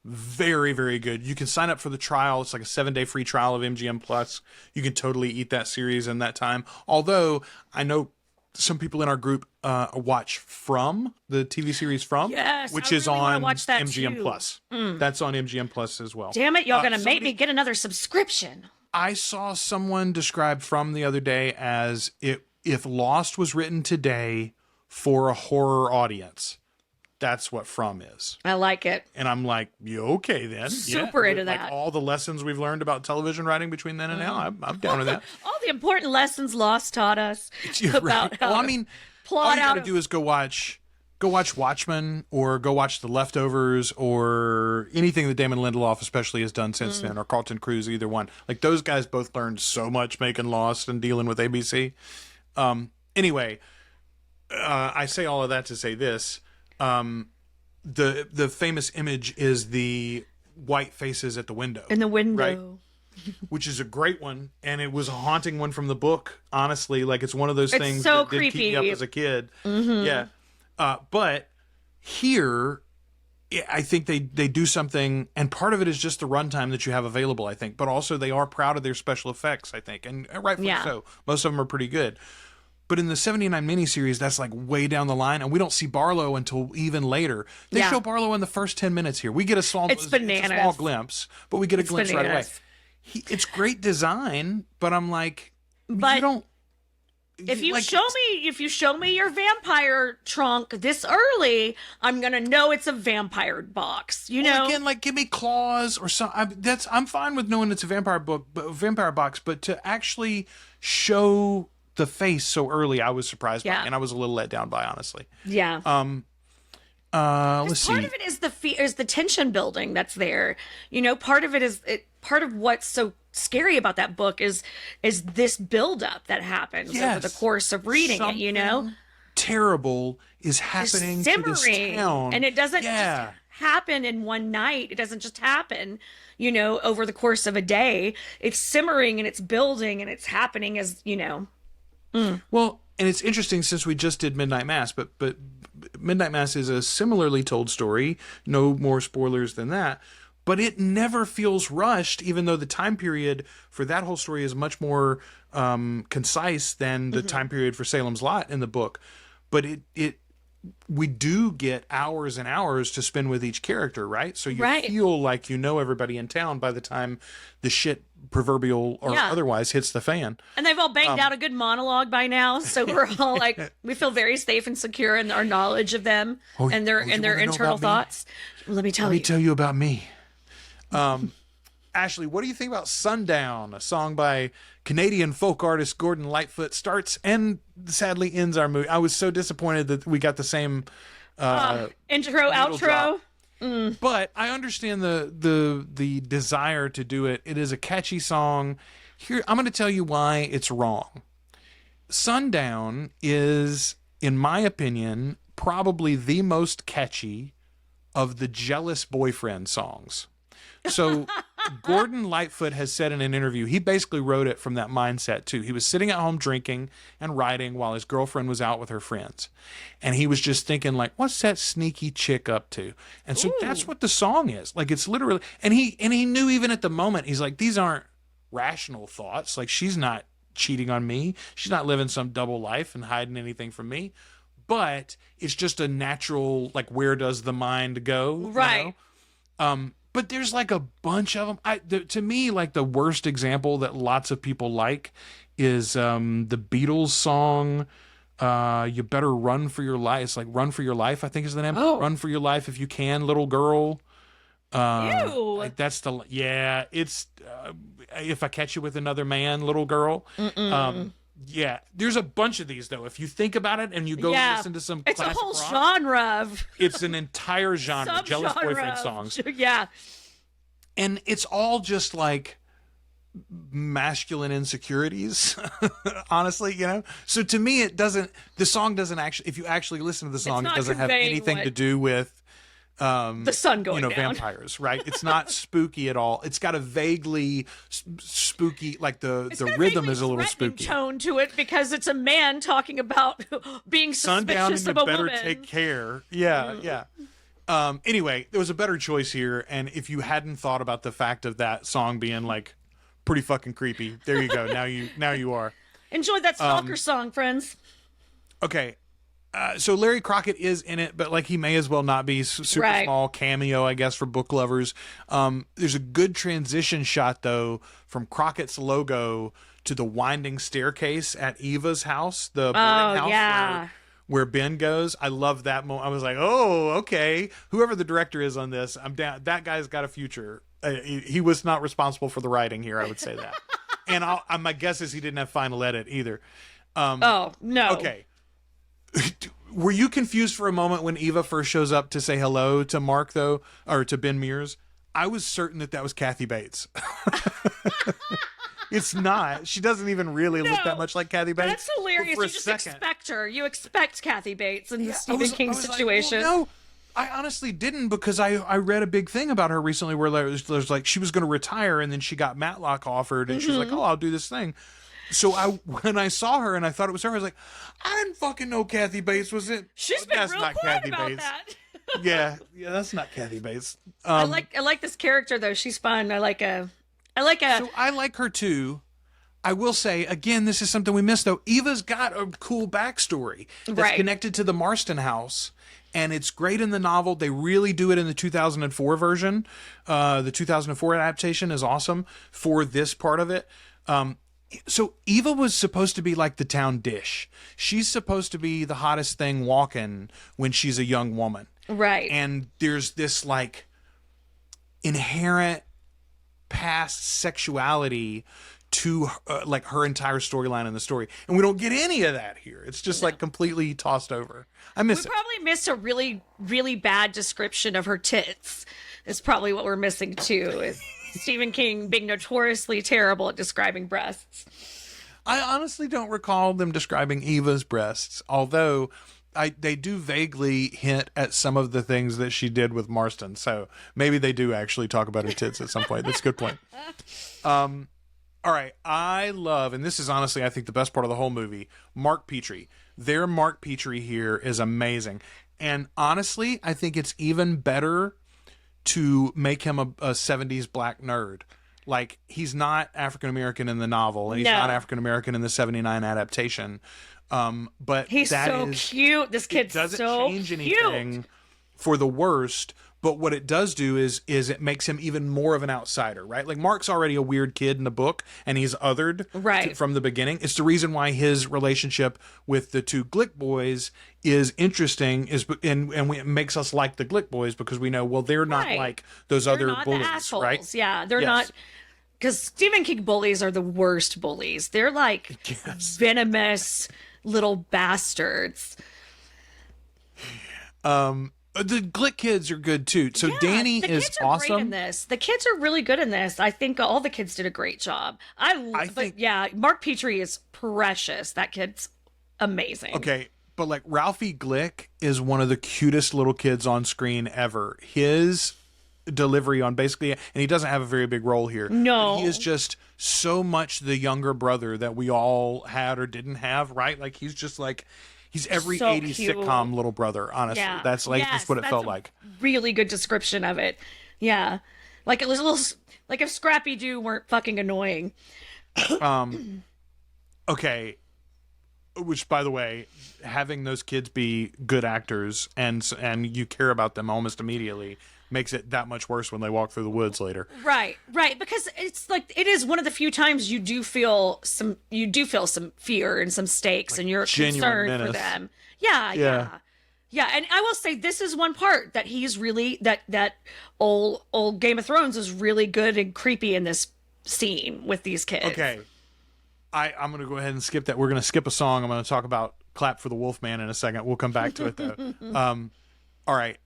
Very, very good. You can sign up for the trial. It's like a 7-day free trial of MGM Plus. You can totally eat that series in that time. Although I know some people in our group watch From, the TV series From, which is on MGM Plus. That's on MGM Plus as well. Damn it, y'all gonna make me get another subscription. I saw someone describe From the other day as if Lost was written today for a horror audience. That's what From is. I like it. And I'm like, you okay then? Super into that. Like all the lessons we've learned about television writing between then and now, I'm down with that. All the important lessons Lost taught us about how all to you plot out. gotta do is go watch Watchmen, or go watch The Leftovers, or anything that Damon Lindelof especially has done since then, or Carlton Cruise, either one. Like, those guys both learned so much making Lost and dealing with ABC. Anyway, I say all of that to say this. The famous image is the white faces at the window. In the window. Right? Which is a great one, and it was a haunting one from the book, honestly. Like, it's one of those things so that did creepy. keep me up as a kid. Yeah. But here, I think they do something, and part of it is just the runtime that you have available, I think. But also they are proud of their special effects, I think. And rightfully so. Most of them are pretty good. But in the 79 miniseries, that's like way down the line, and we don't see Barlow until even later. They show Barlow in the first 10 minutes here. We get a small, it's bananas. It's a small glimpse, but we get a glimpse right away. It's great design, but I'm like, but you don't. If you show me your vampire trunk this early, I'm gonna know it's a vampire box. You know, again, like, give me claws or something. I'm fine with knowing it's a vampire box, but to actually show the face so early, I was surprised by, and I was a little let down by, honestly. Yeah. Let's see. Part of it is the tension building that's there. You know, part of it is part of what's so scary about that book is this buildup that happens over the course of reading it. You know, terrible is happening to this town, and it doesn't just happen in one night. It doesn't just happen, you know, over the course of a day. It's simmering and it's building and it's happening as, you know. Well, and it's interesting, since we just did Midnight Mass, but Midnight Mass is a similarly told story. No more spoilers than that. But it never feels rushed, even though the time period for that whole story is much more concise than the time period for Salem's Lot in the book. But we do get hours and hours to spend with each character, right? So you feel like you know everybody in town by the time the shit, proverbial or otherwise, hits the fan. And they've all banged out a good monologue by now, so we're all like, we feel very safe and secure in our knowledge of them and their internal thoughts. Let me tell you about me. Ashley, what do you think about Sundown, a song by Canadian folk artist Gordon Lightfoot? Starts and sadly ends our movie. I was so disappointed that we got the same intro, outro. But I understand the desire to do it. It is a catchy song. Here, I'm going to tell you why it's wrong. Sundown is, in my opinion, probably the most catchy of the jealous boyfriend songs. So Gordon Lightfoot has said in an interview, he basically wrote it from that mindset too. He was sitting at home drinking and writing while his girlfriend was out with her friends. And he was just thinking, like, what's that sneaky chick up to? And so that's what the song is. Like, it's literally, and he knew even at the moment, he's like, these aren't rational thoughts. Like, she's not cheating on me. She's not living some double life and hiding anything from me. But it's just a natural, like, where does the mind go? Right. You know? But there's like a bunch of them. To me, like, the worst example that lots of people like is the Beatles song, You Better Run for Your Life. It's like Run for Your Life, I think is the name. Run for Your Life If You Can, Little Girl. Ew. Like, that's it's If I Catch You With Another Man, Little Girl. Yeah, there's a bunch of these though. If you think about it and you go listen to some it's a classic whole rock, genre of it's an entire genre, jealous boyfriend songs. Yeah. And it's all just like masculine insecurities, honestly, you know? So to me, the song doesn't actually, if you actually listen to the song, it doesn't have anything to do with the sun going down. Vampires, right? It's not spooky at all. It's got a vaguely spooky, like the rhythm is a little spooky tone to it because it's a man talking about being suspicious of a woman. Better take care. Yeah. Anyway, there was a better choice here, and if you hadn't thought about the fact of that song being like pretty fucking creepy, there you go. Now you are. Enjoy that stalker song, friends. Okay. So Larry Crockett is in it, but like he may as well not be. Super small cameo, I guess, for book lovers. There's a good transition shot though from Crockett's logo to the winding staircase at Eva's house, the boarding house where Ben goes. I love that moment. I was like, oh, okay. Whoever the director is on this, I'm down. That guy's got a future. He was not responsible for the writing here. I would say that. And my guess is he didn't have final edit either. Oh no. Okay. Were you confused for a moment when Eva first shows up to say hello to Mark, though, or to Ben Mears? I was certain that was Kathy Bates. It's not. She doesn't even really look that much like Kathy Bates. That's hilarious. You just expect her. You expect Kathy Bates in the Stephen King situation. Like, well, no, I honestly didn't, because I read a big thing about her recently where there's like she was going to retire and then she got Matlock offered and she's like, oh, I'll do this thing. So when I saw her and I thought it was her, I was like, I didn't fucking know Kathy Bates was it. She's been real quiet about that. yeah, that's not Kathy Bates. I like this character though. She's fun. So I like her too. I will say again, this is something we missed though. Eva's got a cool backstory that's connected to the Marston house. And it's great in the novel. They really do it in the 2004 version. The 2004 adaptation is awesome for this part of it. So Eva was supposed to be like the town dish. She's supposed to be the hottest thing walking when she's a young woman. Right. And there's this like inherent past sexuality to like her entire storyline in the story. And we don't get any of that here. It's just like completely tossed over. I miss it. We probably missed a really, really bad description of her tits. Is probably what we're missing too. Is Stephen King being notoriously terrible at describing breasts. I honestly don't recall them describing Eva's breasts, although they do vaguely hint at some of the things that she did with Marston. So maybe they do actually talk about her tits at some point. That's a good point. All right. I love, and this is honestly, I think, the best part of the whole movie, Mark Petrie. Their Mark Petrie here is amazing. And honestly, I think it's even better to make him a 70s black nerd. Like, he's not African-American in the novel, and he's not African-American in the 79 adaptation. But he's so cute. This kid's so cute. It doesn't change anything for the worst, but what it does do is it makes him even more of an outsider, right? Like, Mark's already a weird kid in the book, and he's othered from the beginning. It's the reason why his relationship with the two Glick boys is interesting, and it makes us like the Glick boys because we know, well, they're not like those other bullies, right? Yeah, they're not. Because Stephen King bullies are the worst bullies. They're like venomous little bastards. The Glick kids are good too. So Dani is awesome. Great in this. The kids are really good in this. I think all the kids did a great job. Mark Petrie is precious. That kid's amazing. Okay, but like Ralphie Glick is one of the cutest little kids on screen ever. His delivery on basically, and he doesn't have a very big role here. No, he is just so much the younger brother that we all had or didn't have. Right? Like he's just like. He's every 80s sitcom little brother, honestly. Yeah. That's what it felt like. Really good description of it. Yeah. Like it was a little like if Scrappy Doo weren't fucking annoying. Okay. Which, by the way, having those kids be good actors and you care about them almost immediately makes it that much worse when they walk through the woods later. Right. Because it's like it is one of the few times you do feel some fear and some stakes, like, and you're concerned for them. Yeah. And I will say this is one part that he's really that old Game of Thrones is really good and creepy in this scene with these kids. Okay. I'm going to go ahead and skip that. We're going to skip a song. I'm going to talk about Clap for the Wolfman in a second. We'll come back to it, though. All right.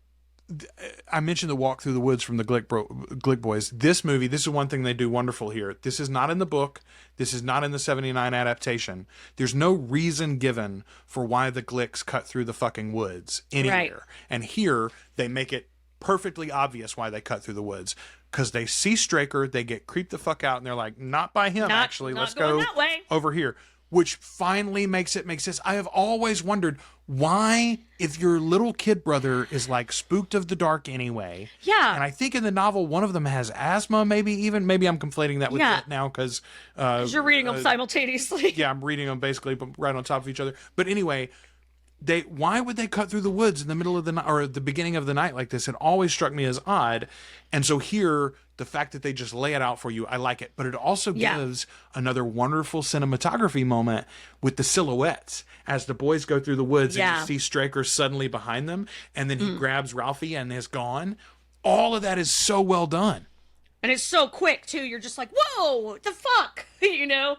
I mentioned the walk through the woods from the Glick Boys. This movie, this is one thing they do wonderful here. This is not in the book. This is not in the 79 adaptation. There's no reason given for why the Glicks cut through the fucking woods anywhere. Right. And here, they make it perfectly obvious why they cut through the woods. Because they see Straker, they get creeped the fuck out, and they're like, not by him, actually. Let's go that way. Over here. Which finally makes it make sense. I have always wondered why, if your little kid brother is like spooked of the dark anyway. Yeah. And I think in the novel, one of them has asthma, maybe I'm conflating that with it now because... you're reading them simultaneously. Yeah, I'm reading them basically right on top of each other. But anyway... why would they cut through the woods in the middle of the night or at the beginning of the night like this? It always struck me as odd. And so here, the fact that they just lay it out for you, I like it. But it also gives another wonderful cinematography moment with the silhouettes as the boys go through the woods and you see Straker suddenly behind them. And then he grabs Ralphie and is gone. All of that is so well done. And it's so quick, too. You're just like, whoa, what the fuck? You know?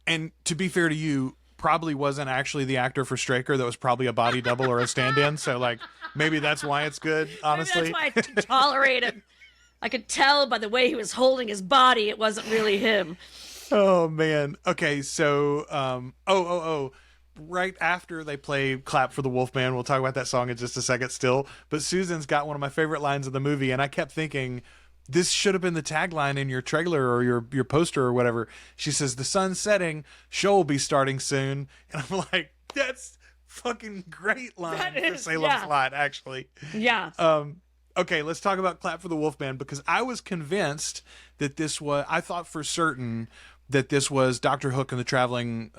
And to be fair to you, probably wasn't actually the actor for Straker. That was probably a body double or a stand-in. So, like, maybe that's why it's good, honestly. Maybe that's why I could tolerate him. I could tell by the way he was holding his body, it wasn't really him. Oh, man. Okay, so, right after they play Clap for the Wolfman, we'll talk about that song in just a second still, but Susan's got one of my favorite lines of the movie, and I kept thinking... this should have been the tagline in your trailer or your poster or whatever. She says, the sun's setting, show will be starting soon. And I'm like, that's fucking great line for Salem's Lot, actually. Yeah. Okay, let's talk about Clap for the Wolfman, because I was convinced that I thought for certain that this was Dr. Hook and the Traveling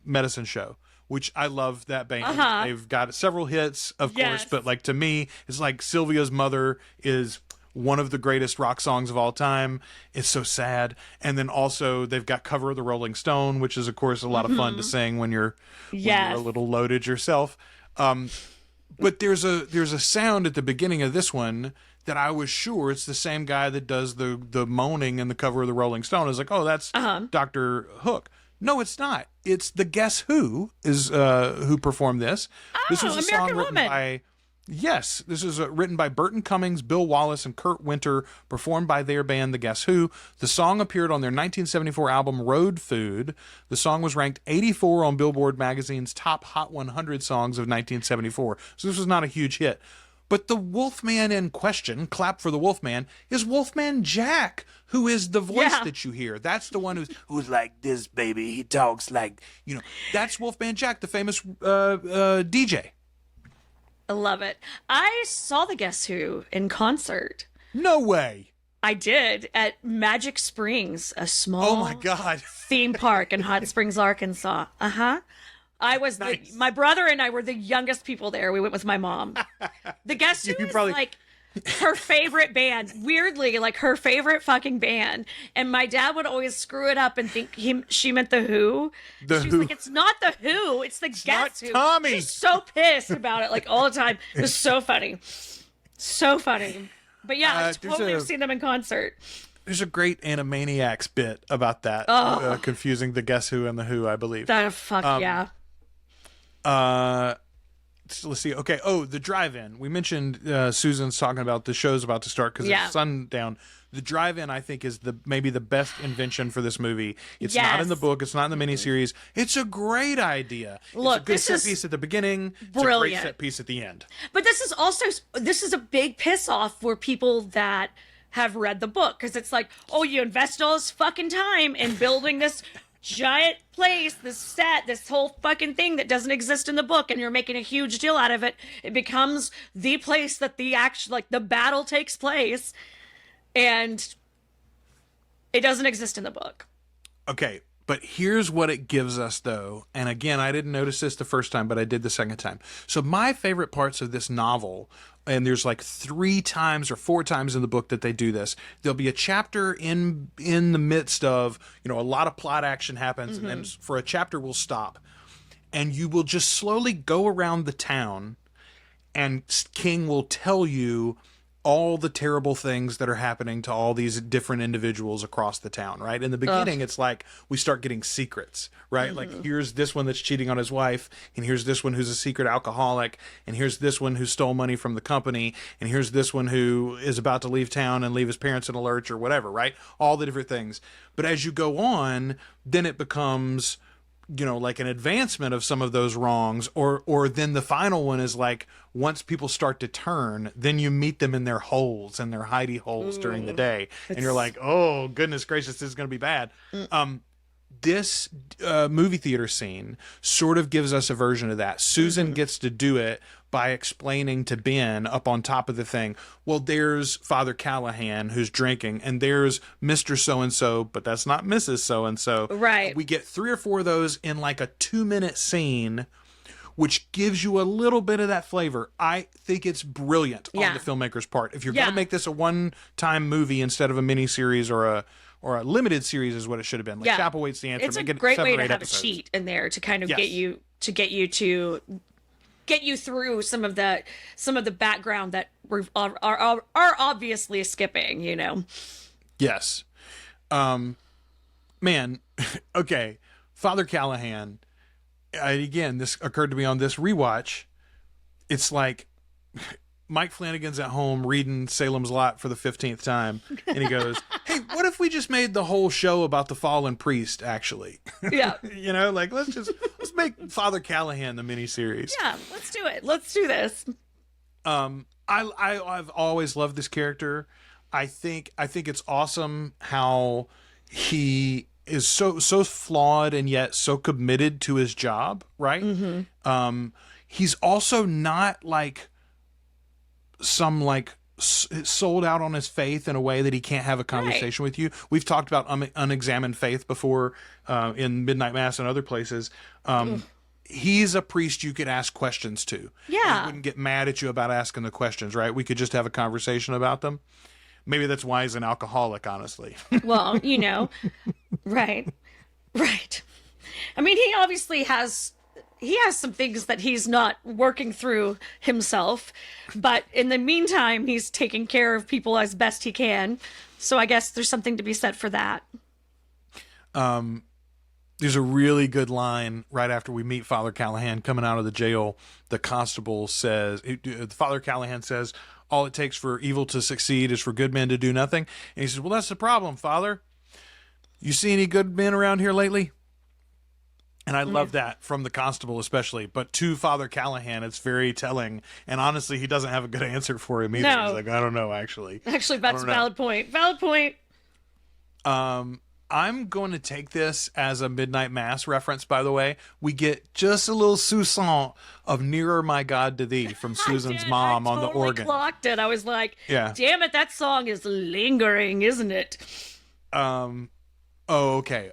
Medicine Show, which I love that band. They've got several hits, of course, but like to me, it's like Sylvia's Mother is... one of the greatest rock songs of all time. It's so sad. And then also they've got Cover of the Rolling Stone, which is of course a lot of fun to sing when you're a little loaded yourself. But there's a sound at the beginning of this one that I was sure it's the same guy that does the moaning in the Cover of the Rolling Stone. I was like, oh, that's Dr. Hook. No, it's not. It's the Guess Who is who performed this. This was a song written by... Yes, this is written by Burton Cummings, Bill Wallace, and Kurt Winter, performed by their band, The Guess Who. The song appeared on their 1974 album, Road Food. The song was ranked 84 on Billboard magazine's top Hot 100 songs of 1974. So this was not a huge hit. But the Wolfman in question, Clap for the Wolfman, is Wolfman Jack, who is the voice that you hear. That's the one who's like this, baby. He talks like, that's Wolfman Jack, the famous DJ. I love it. I saw the Guess Who in concert. No way. I did at Magic Springs, a small theme park in Hot Springs, Arkansas. I was my brother and I were the youngest people there. We went with my mom. The Guess Who is like her favorite band. Weirdly, like her favorite fucking band. And my dad would always screw it up and think she meant the Who. She was like, it's not the Who, it's the Guess Who. Tommy. She's so pissed about it, like all the time. It was so funny. So funny. But yeah, I totally have seen them in concert. There's a great Animaniacs bit about that. Confusing the Guess Who and the Who, I believe. Yeah. Let's see. Okay. Oh, the drive-in. We mentioned Susan's talking about the show's about to start because it's sundown. The drive-in, I think, is maybe the best invention for this movie. It's not in the book. It's not in the miniseries. It's a great idea. Look, it's a good set piece at the beginning. Brilliant. It's a great set piece at the end. But this is a big piss off for people that have read the book, because it's like, oh, you invest all this fucking time in building this giant place, this set, this whole fucking thing that doesn't exist in the book, and you're making a huge deal out of it. It becomes the place that the battle takes place, and it doesn't exist in the book. Okay, but here's what it gives us, though. And again, I didn't notice this the first time, but I did the second time. So my favorite parts of this novel, and there's like 3 times or 4 times in the book that they do this. There'll be a chapter in the midst of, a lot of plot action happens, and then for a chapter we'll stop. And you will just slowly go around the town, and King will tell you all the terrible things that are happening to all these different individuals across the town, right? In the beginning, it's like we start getting secrets, right? Like, here's this one that's cheating on his wife, and here's this one who's a secret alcoholic, and here's this one who stole money from the company, and here's this one who is about to leave town and leave his parents in a lurch or whatever, right? All the different things. But as you go on, then it becomes, you know, like an advancement of some of those wrongs, or then the final one is like, once people start to turn, then you meet them in their holes and their hidey holes during the day, and you're like, oh goodness gracious, this is going to be bad. This movie theater scene sort of gives us a version of that. Susan gets to do it by explaining to Ben up on top of the thing, well, there's Father Callahan who's drinking, and there's Mr. So-and-so, but that's not Mrs. So-and-so. Right. We get 3 or 4 of those in like a 2-minute scene, which gives you a little bit of that flavor. I think it's brilliant on the filmmaker's part. If you're going to make this a one-time movie instead of a miniseries or a limited series, is what it should have been. Like Chapel Waits the Answer. It's a great way to have a cheat in there to kind of get you through some of the background that are obviously skipping, you know. Yes. Man, okay. Father Callahan, again, this occurred to me on this rewatch. It's like Mike Flanagan's at home reading Salem's Lot for the 15th time, and he goes, hey, what if we just made the whole show about the fallen priest, actually? Yeah. You know, like, let's make Father Callahan the miniseries. Yeah, let's do it. Let's do this. I've always loved this character. I think it's awesome how he is so flawed and yet so committed to his job, right? He's also not like some like sold out on his faith in a way that he can't have a conversation with you. We've talked about unexamined faith before in Midnight Mass and other places. He's a priest you could ask questions to. Yeah. He wouldn't get mad at you about asking the questions, right? We could just have a conversation about them. Maybe that's why he's an alcoholic, honestly. Well, you know, right. I mean, he obviously has some things that he's not working through himself, but in the meantime, he's taking care of people as best he can. So I guess there's something to be said for that. There's a really good line right after we meet Father Callahan coming out of the jail. The constable says, Father Callahan says, all it takes for evil to succeed is for good men to do nothing. And he says, well, that's the problem, Father. You see any good men around here lately? And I love that from the constable especially. But to Father Callahan, it's very telling. And honestly, he doesn't have a good answer for him either. No. He's like, I don't know, actually. Actually, that's a valid point. Valid point. I'm going to take this as a Midnight Mass reference, by the way. We get just a little soupçon of Nearer My God to Thee from Susan's mom on the organ. I clocked it. I was like, yeah. Damn it, that song is lingering, isn't it? Oh, okay.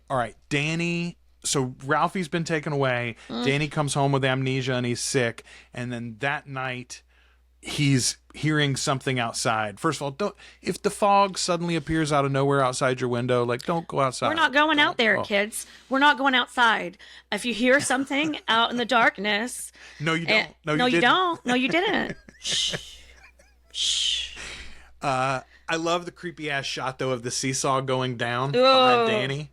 All right. Dani. So Ralphie's been taken away. Dani comes home with amnesia and he's sick. And then that night he's hearing something outside. First of all, if the fog suddenly appears out of nowhere outside your window, like, don't go outside. We're not going out there, kids. We're not going outside. If you hear something out in the darkness. No, you don't. No, you don't. No, you didn't. Shh. I love the creepy ass shot though of the seesaw going down behind Dani.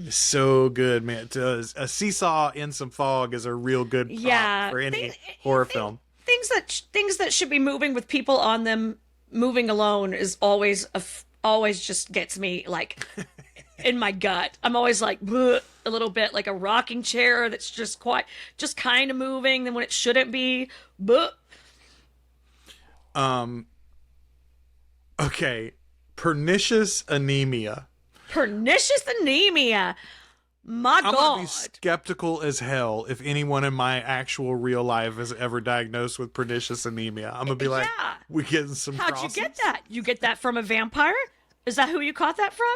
It's so good, man. A seesaw in some fog is a real good prop for any horror film. Things that should be moving with people on them, moving alone is always just gets me like in my gut. I'm always like a little bit like a rocking chair that's just kind of moving, then when it shouldn't be. Okay, pernicious anemia. Pernicious anemia. My God. I'm going to be skeptical as hell if anyone in my actual real life is ever diagnosed with pernicious anemia. I'm going to be like, we getting some How'd crossings? you get that? You get that from a vampire? Is that who you caught that from?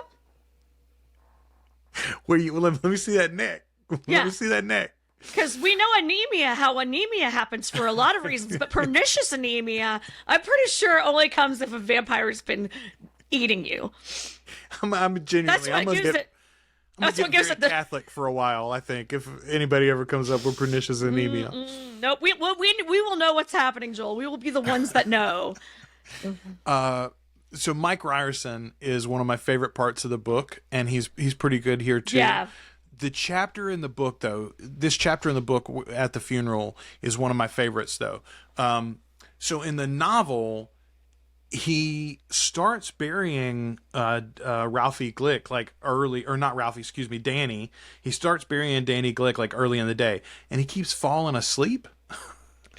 Let me see that neck. Let me see that neck. Because we know how anemia happens for a lot of reasons, but pernicious anemia, I'm pretty sure only comes if a vampire's been eating you. I'm genuinely. I'm going to get very Catholic for a while, I think, if anybody ever comes up with pernicious anemia. Nope. We will know what's happening, Joel. We will be the ones that know. So Mike Ryerson is one of my favorite parts of the book, and he's pretty good here too. Yeah. The chapter in the book, though, this chapter in the book at the funeral is one of my favorites, though. So in the novel, he starts burying Ralphie Glick like early, or not Ralphie, excuse me, Dani. He starts burying Dani Glick like early in the day, and he keeps falling asleep.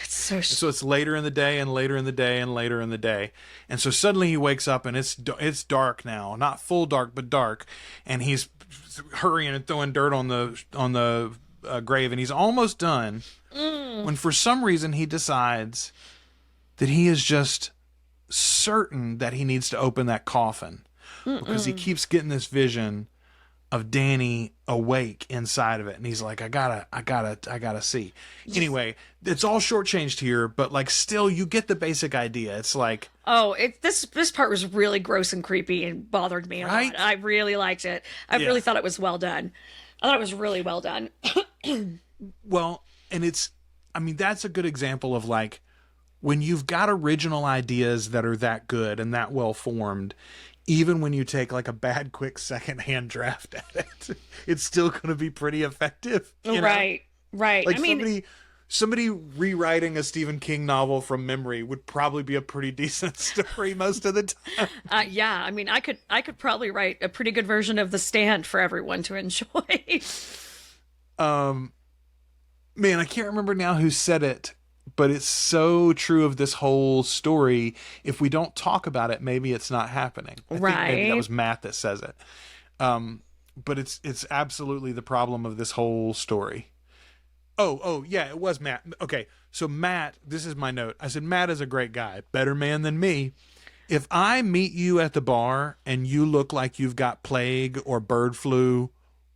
It's so So it's later in the day and later in the day and later in the day. And so suddenly he wakes up and it's dark now, not full dark, but dark. And he's hurrying and throwing dirt on the grave, and he's almost done when for some reason he decides that he is just certain that he needs to open that coffin because he keeps getting this vision of Dani awake inside of it, and he's like, I gotta see. Anyway, it's all shortchanged here, but like still you get the basic idea. It's like, this part was really gross and creepy and bothered me a Right? lot. I really liked it. I Yeah. really thought it was well done. I thought it was really well done. well, and that's a good example of like when you've got original ideas that are that good and that well formed, even when you take like a bad, quick secondhand draft at it, it's still going to be pretty effective. You know? Right. Like I mean, somebody rewriting a Stephen King novel from memory would probably be a pretty decent story most of the time. yeah. I mean, I could probably write a pretty good version of The Stand for everyone to enjoy. Man, I can't remember now who said it, but it's so true of this whole story. If we don't talk about it, maybe it's not happening. I think maybe that Right. was Matt that says it. But it's absolutely the problem of this whole story. Oh, yeah, it was Matt. Okay, so Matt, this is my note. I said, Matt is a great guy, better man than me. If I meet you at the bar and you look like you've got plague or bird flu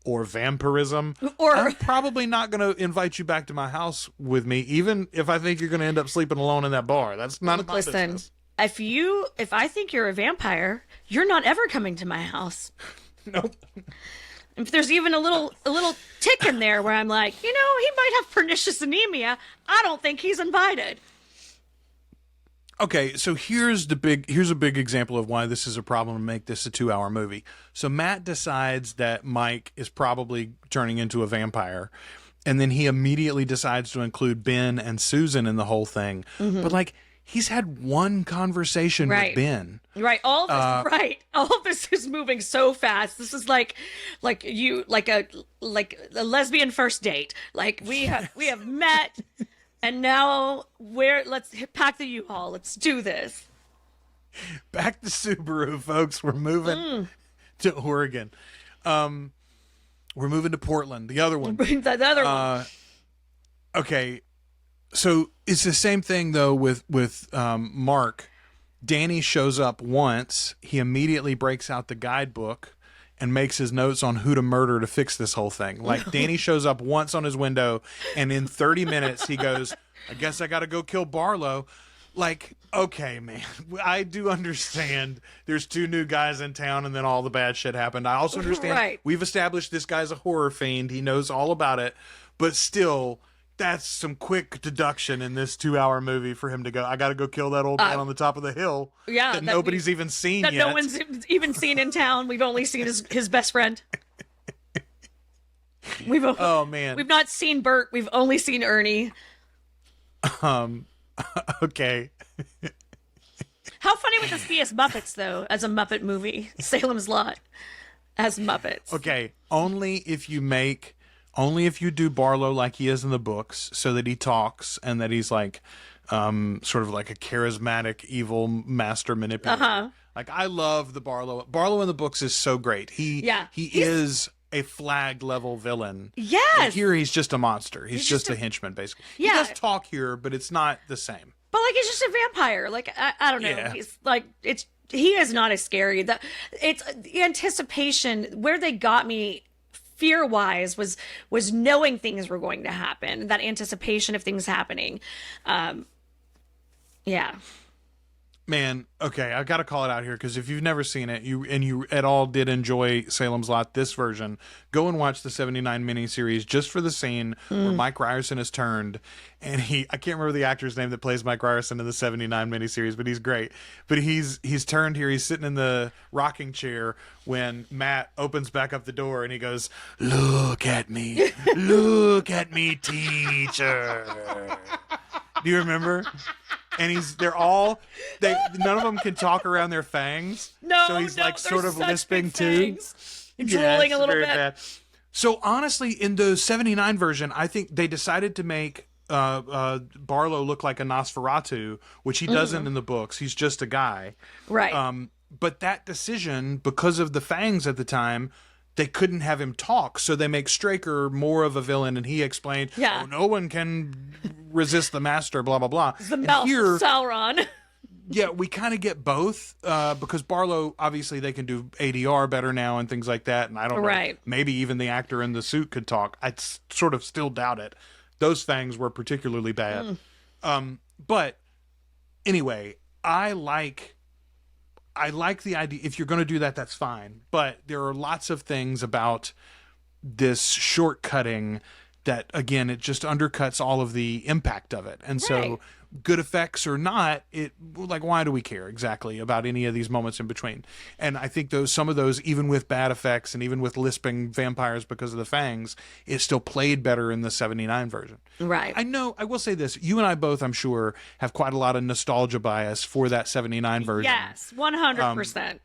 or vampirism, Or- I'm probably not going to invite you back to my house with me, even if I think you're going to end up sleeping alone in that bar. That's none of my Listen, business. if I think you're a vampire, you're not ever coming to my house. Nope. If there's even a little tick in there where I'm like, he might have pernicious anemia, I don't think he's invited. Okay, so here's a big example of why this is a problem to make this a 2-hour movie. So Matt decides that Mike is probably turning into a vampire, and then he immediately decides to include Ben and Susan in the whole thing. But like he's had one conversation Right. with Ben. Right. All of this, right. All of this is moving so fast. This is like a lesbian first date. Like we have met, and now let's pack the U-Haul. Let's do this. Back to Subaru, folks. We're moving to Oregon. We're moving to Portland, the other one. The other one. Okay, so it's the same thing though with Mark. Dani shows up once. He immediately breaks out the guidebook and makes his notes on who to murder to fix this whole thing. Like Dani shows up once on his window, and in 30 minutes he goes, "I guess I got to go kill Barlow." Like, okay, man, I do understand there's 2 new guys in town and then all the bad shit happened. I also understand Right. we've established this guy's a horror fiend. He knows all about it, but still, that's some quick deduction in this 2-hour movie for him to go, I got to go kill that old man on the top of the hill that nobody's even seen that yet. no one's even seen in town. We've only seen his best friend. Oh, man. We've not seen Bert. We've only seen Ernie. Okay. How funny would this be as Muppets, though, as a Muppet movie? Salem's Lot as Muppets. Okay. Only if you do Barlow like he is in the books, so that he talks and that he's like sort of like a charismatic evil master manipulator. Like I love the Barlow. Barlow in the books is so great. He is a flag level villain. Yes. And here he's just a monster. He's just a henchman, basically. Yeah. He does talk here, but it's not the same. But like he's just a vampire. Like I don't know. Yeah. He's like he is not as scary. It's the anticipation where they got me fear wise was knowing things were going to happen. That anticipation of things happening. Yeah. Man, okay, I got to call it out here because if you've never seen it, you at all did enjoy Salem's Lot, this version, go and watch the 79 miniseries just for the scene where Mike Ryerson is turned, and I can't remember the actor's name that plays Mike Ryerson in the 79 miniseries, but he's great. But he's turned here, he's sitting in the rocking chair when Matt opens back up the door and he goes, "Look at me, teacher." Do you remember? And none of them can talk around their fangs. So he's like sort of lisping too. Drooling a little bit. Bad. So honestly, in the 79 version, I think they decided to make Barlow look like a Nosferatu, which he doesn't in the books. He's just a guy. Right. But that decision, because of the fangs at the time, they couldn't have him talk, so they make Straker more of a villain, and he explained, "Oh, no one can resist the master, blah, blah, blah." The mouth of Sauron. Yeah, we kind of get both, because Barlow, obviously, they can do ADR better now and things like that, and I don't know, maybe even the actor in the suit could talk. I sort of still doubt it. Those fangs were particularly bad. But anyway, I like the idea. If you're going to do that, that's fine. But there are lots of things about this shortcutting that, again, it just undercuts all of the impact of it. And so, good effects or not, why do we care exactly about any of these moments in between? And I think some of those, even with bad effects and even with lisping vampires because of the fangs, it still played better in the 79 version. Right. I know, I will say this, you and I both, I'm sure, have quite a lot of nostalgia bias for that 79 version. Yes, 100%.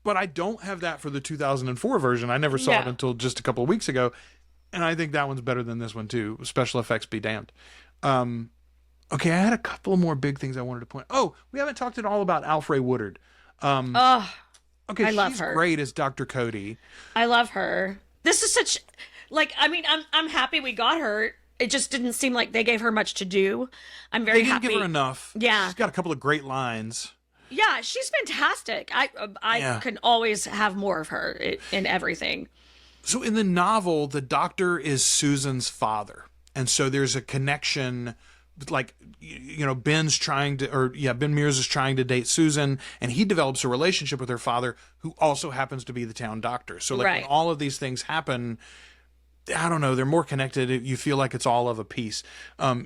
But I don't have that for the 2004 version. I never saw it until just a couple of weeks ago. And I think that one's better than this one, too. Special effects be damned. Okay, I had a couple more big things I wanted to point. Oh, we haven't talked at all about Alfre Woodard. Okay, I love she's her. great as Dr. Cody. I love her. This is such, I'm happy we got her. It just didn't seem like they gave her much to do. I'm very happy. They didn't give her enough. Yeah. She's got a couple of great lines. Yeah, she's fantastic. I can always have more of her in everything. So in the novel, the doctor is Susan's father. And so there's a connection, like, Ben Mears is trying to date Susan, and he develops a relationship with her father, who also happens to be the town doctor. So when all of these things happen, I don't know, they're more connected. You feel like it's all of a piece.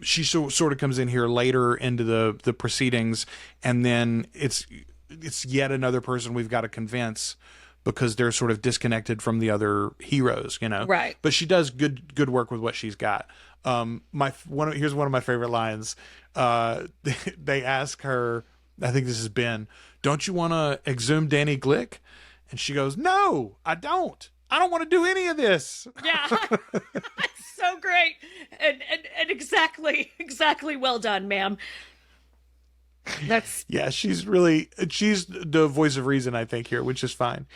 She sort of comes in here later into the proceedings, and then it's yet another person we've got to convince, because they're sort of disconnected from the other heroes, Right. But she does good work with what she's got. Here's one of my favorite lines. They ask her, I think this is Ben, "Don't you want to exhume Danny Glick?" And she goes, "No, I don't. I don't want to do any of this." Yeah. It's so great. And exactly well done, ma'am. She's the voice of reason, I think, here, which is fine.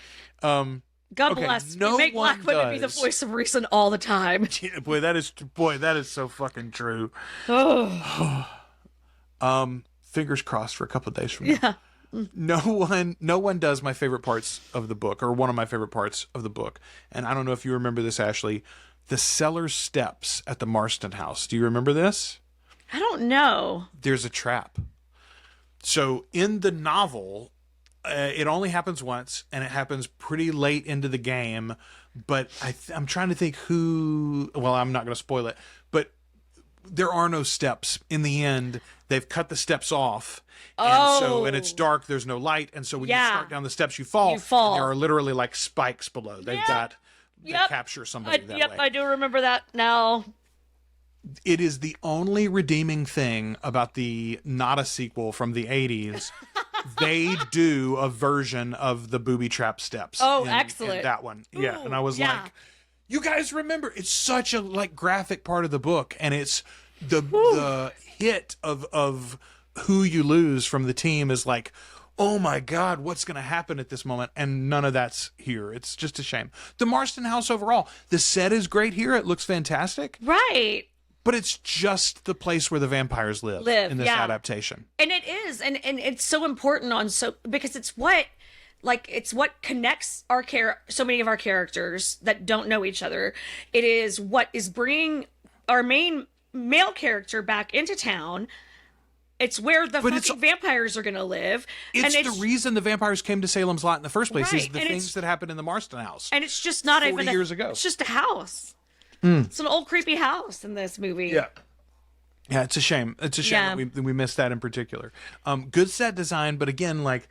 God bless. No, we make black women be the voice of reason all the time. Yeah, boy, that is so fucking true. Fingers crossed for a couple of days from now. Yeah. No one does my favorite parts of the book, or one of my favorite parts of the book. And I don't know if you remember this, Ashley. The cellar steps at the Marston house. Do you remember this? I don't know. There's a trap. So in the novel, it only happens once, and it happens pretty late into the game. But I'm trying to think who. Well, I'm not going to spoil it. But there are no steps in the end. They've cut the steps off, and it's dark. There's no light, and so when you start down the steps, you fall. And there are literally like spikes below. They capture somebody that way. I do remember that now. It is the only redeeming thing about the not a sequel from the 80s. They do a version of the booby trap steps. Oh, excellent. In that one. Yeah. And I was like, you guys remember, it's such a graphic part of the book, and it's the hit of who you lose from the team is like, oh my God, what's going to happen at this moment? And none of that's here. It's just a shame. The Marston house overall, the set is great here. It looks fantastic. Right. But it's just the place where the vampires live in this adaptation. And it is. And it's so important because it's what connects so many of our characters that don't know each other. It is what is bringing our main male character back into town. It's where the But fucking vampires are going to live. It's and the reason the vampires came to Salem's Lot in the first place is Right, the and things that happened in the Marston house. And it's just not 40 even years ago. It's just a house. It's an old creepy house in this movie. Yeah. Yeah, it's a shame. It's a shame that we missed that in particular. Good set design, but again, like,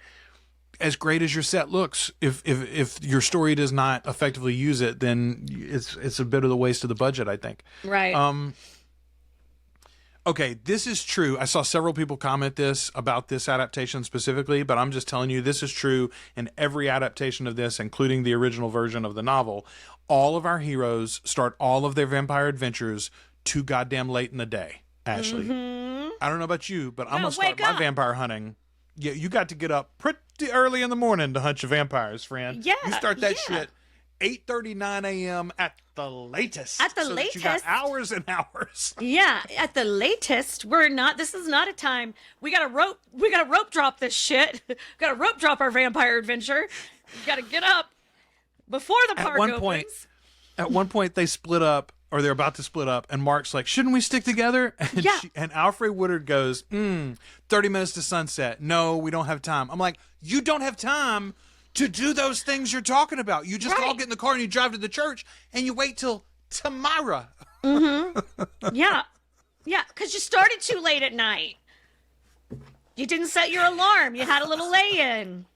as great as your set looks, if your story does not effectively use it, then it's a bit of the waste of the budget, I think. Right. Okay, this is true. I saw several people comment about this adaptation specifically, but I'm just telling you, this is true in every adaptation of this, including the original version of the novel. All of our heroes start all of their vampire adventures too goddamn late in the day, Ashley. I don't know about you, but I'm going to start my vampire hunting. Yeah, you got to get up pretty early in the morning to hunt your vampires, friend. Yeah, you start that shit 8:39 a.m. at the latest. At the so latest. that you got hours and hours. Yeah, at the latest. This is not a time. We got to rope drop this shit. Got to rope drop our vampire adventure. We got to get up before the park opens. At one point they split up, or they're about to split up, and Mark's like, shouldn't we stick together? And, and Alfred Woodard goes, 30 minutes to sunset. No, we don't have time. I'm like, you don't have time to do those things you're talking about. You just all get in the car and you drive to the church, and you wait till tomorrow. Yeah, because you started too late at night. You didn't set your alarm. You had a little lay-in.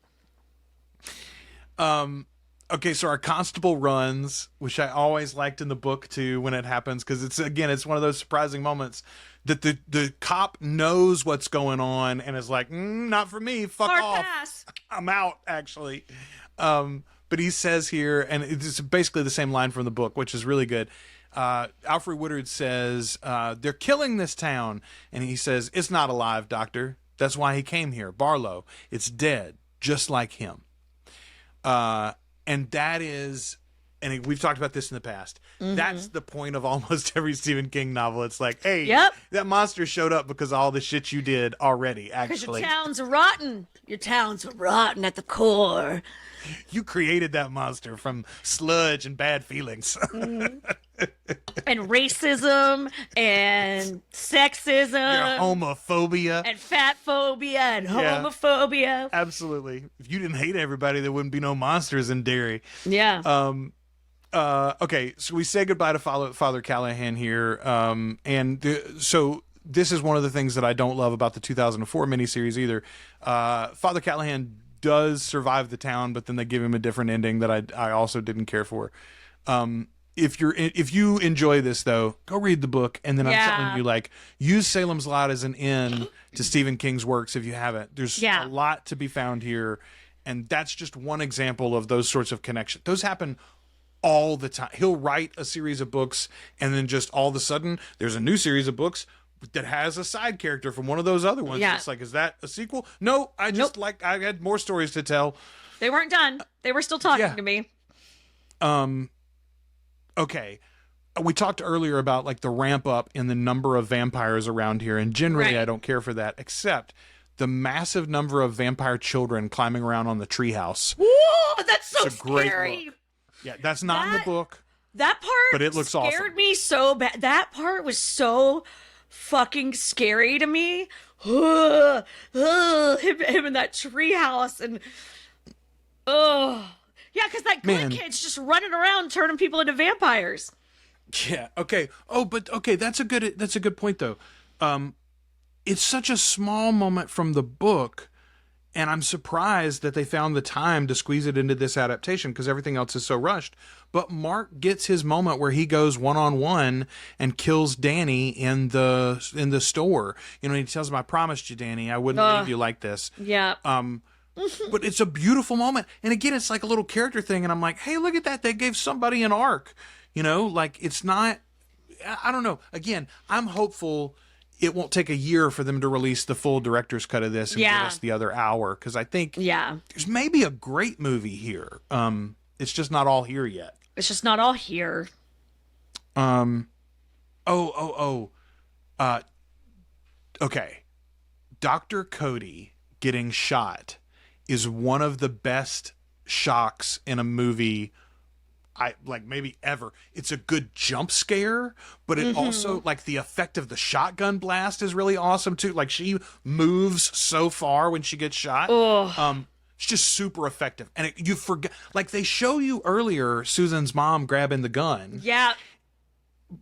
Okay, so our constable runs, which I always liked in the book too when it happens, because it's one of those surprising moments that the cop knows what's going on and is like, not for me, fuck off. Pass. I'm out, actually. But he says here, and it's basically the same line from the book, which is really good. Alfred Woodard says, they're killing this town. And he says, it's not alive, doctor. That's why he came here. Barlow. It's dead, just like him. And that is, and we've talked about this in the past, that's the point of almost every Stephen King novel. It's like, hey, that monster showed up because of all the shit you did already, actually. Because your town's rotten. Your town's rotten at the core. You created that monster from sludge and bad feelings. And racism and sexism. Your homophobia. And fat phobia and homophobia. Absolutely. If you didn't hate everybody, there wouldn't be no monsters in Derry. Yeah. Okay, so we say goodbye to Father Callahan here. So this is one of the things that I don't love about the 2004 miniseries either. Father Callahan does survive the town, but then they give him a different ending that I also didn't care for. If you enjoy this though, go read the book, and then I'm telling you, like, use Salem's Lot as an in to Stephen King's works if you haven't. There's a lot to be found here, and that's just one example of those sorts of connections. Those happen all the time. He'll write a series of books, and then just all of a sudden there's a new series of books that has a side character from one of those other ones. It's like, is that a sequel? No, I just I had more stories to tell. They weren't done. They were still talking to me. Okay. We talked earlier about like the ramp up in the number of vampires around here, and generally I don't care for that, except the massive number of vampire children climbing around on the treehouse. Whoa, that's so scary. Yeah, that's not in the book. That part but it looks scared awesome. Me so bad. That part was so fucking scary to me. Him in that treehouse, and yeah, because that good kid's just running around turning people into vampires. Yeah. Okay. Oh, but okay. That's a good point though. It's such a small moment from the book, and I'm surprised that they found the time to squeeze it into this adaptation because everything else is so rushed. But Mark gets his moment where he goes one-on-one and kills Dani in the store. You know, he tells him, "I promised you, Dani, I wouldn't leave you like this." Yeah. But it's a beautiful moment, and again, it's like a little character thing, and I'm like, "Hey, look at that! They gave somebody an arc." You know, like it's not. I don't know. Again, I'm hopeful it won't take a year for them to release the full director's cut of this and give us the other hour, because I think there's maybe a great movie here. It's just not all here yet. It's just not all here. Okay. Dr. Cody getting shot is one of the best shocks in a movie maybe ever. It's a good jump scare, but it also, like, the effect of the shotgun blast is really awesome too. Like, she moves so far when she gets shot. It's just super effective. And you forget, like, they show you earlier Susan's mom grabbing the gun. Yeah.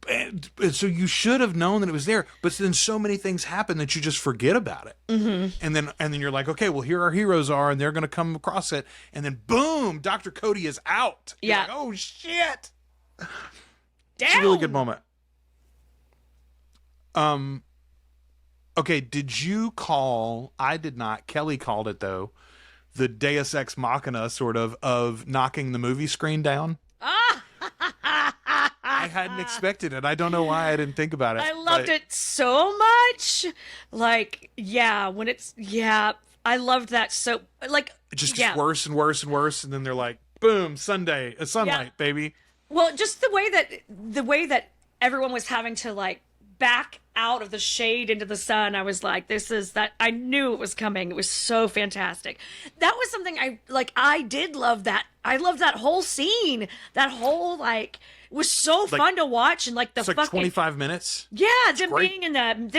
And so you should have known that it was there, but then so many things happen that you just forget about it. And then you're like, okay, well, here our heroes are, and they're going to come across it, and then boom, Dr. Cody is out. You're like, oh shit! Damn. It's a really good moment. Okay, did you call? I did not. Kelly called it though. The Deus Ex Machina sort of knocking the movie screen down. I hadn't expected it. I don't know why I didn't think about it. I loved it so much. Like, I loved that. So, like, it just gets worse and worse and worse, and then they're like, boom, sunlight, baby. Well, just the way that everyone was having to, like, back out of the shade into the sun, I was like, I knew it was coming. It was so fantastic. That was something I did love that. I loved that whole scene. That whole, like, it was so fun to watch, and like the fucking 25 minutes. Yeah, them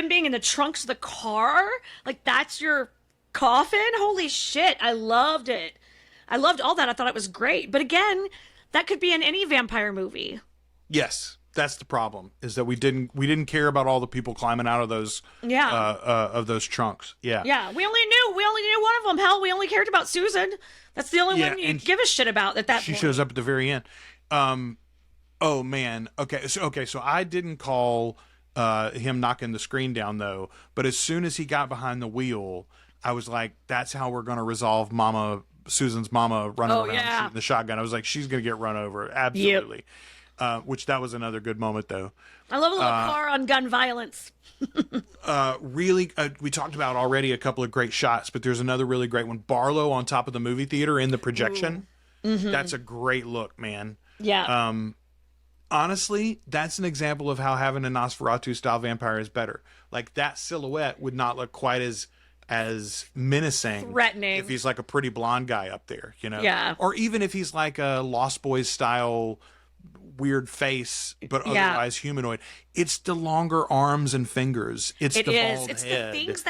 being in the trunks of the car, like that's your coffin. Holy shit, I loved it. I loved all that. I thought it was great. But again, that could be in any vampire movie. Yes, that's the problem. Is that we didn't care about all the people climbing out of those of those trunks. Yeah. Yeah, we only knew one of them. Hell, we only cared about Susan. That's the only one you give a shit about at that point. She shows up at the very end. Oh man. Okay. So I didn't call him knocking the screen down though. But as soon as he got behind the wheel, I was like, "That's how we're going to resolve Susan's mama running around shooting the shotgun." I was like, "She's going to get run over." Absolutely. Which that was another good moment though. I love a little car on gun violence. Really, we talked about already a couple of great shots, but there's another really great one. Barlow on top of the movie theater in the projection. That's a great look, man. Yeah. Honestly, that's an example of how having a Nosferatu style vampire is better. Like, that silhouette would not look quite as menacing, threatening, if he's like a pretty blonde guy up there, you know? Yeah. Or even if he's like a Lost Boys style weird face, but otherwise humanoid. It's the longer arms and fingers. It's the bald head. It's the things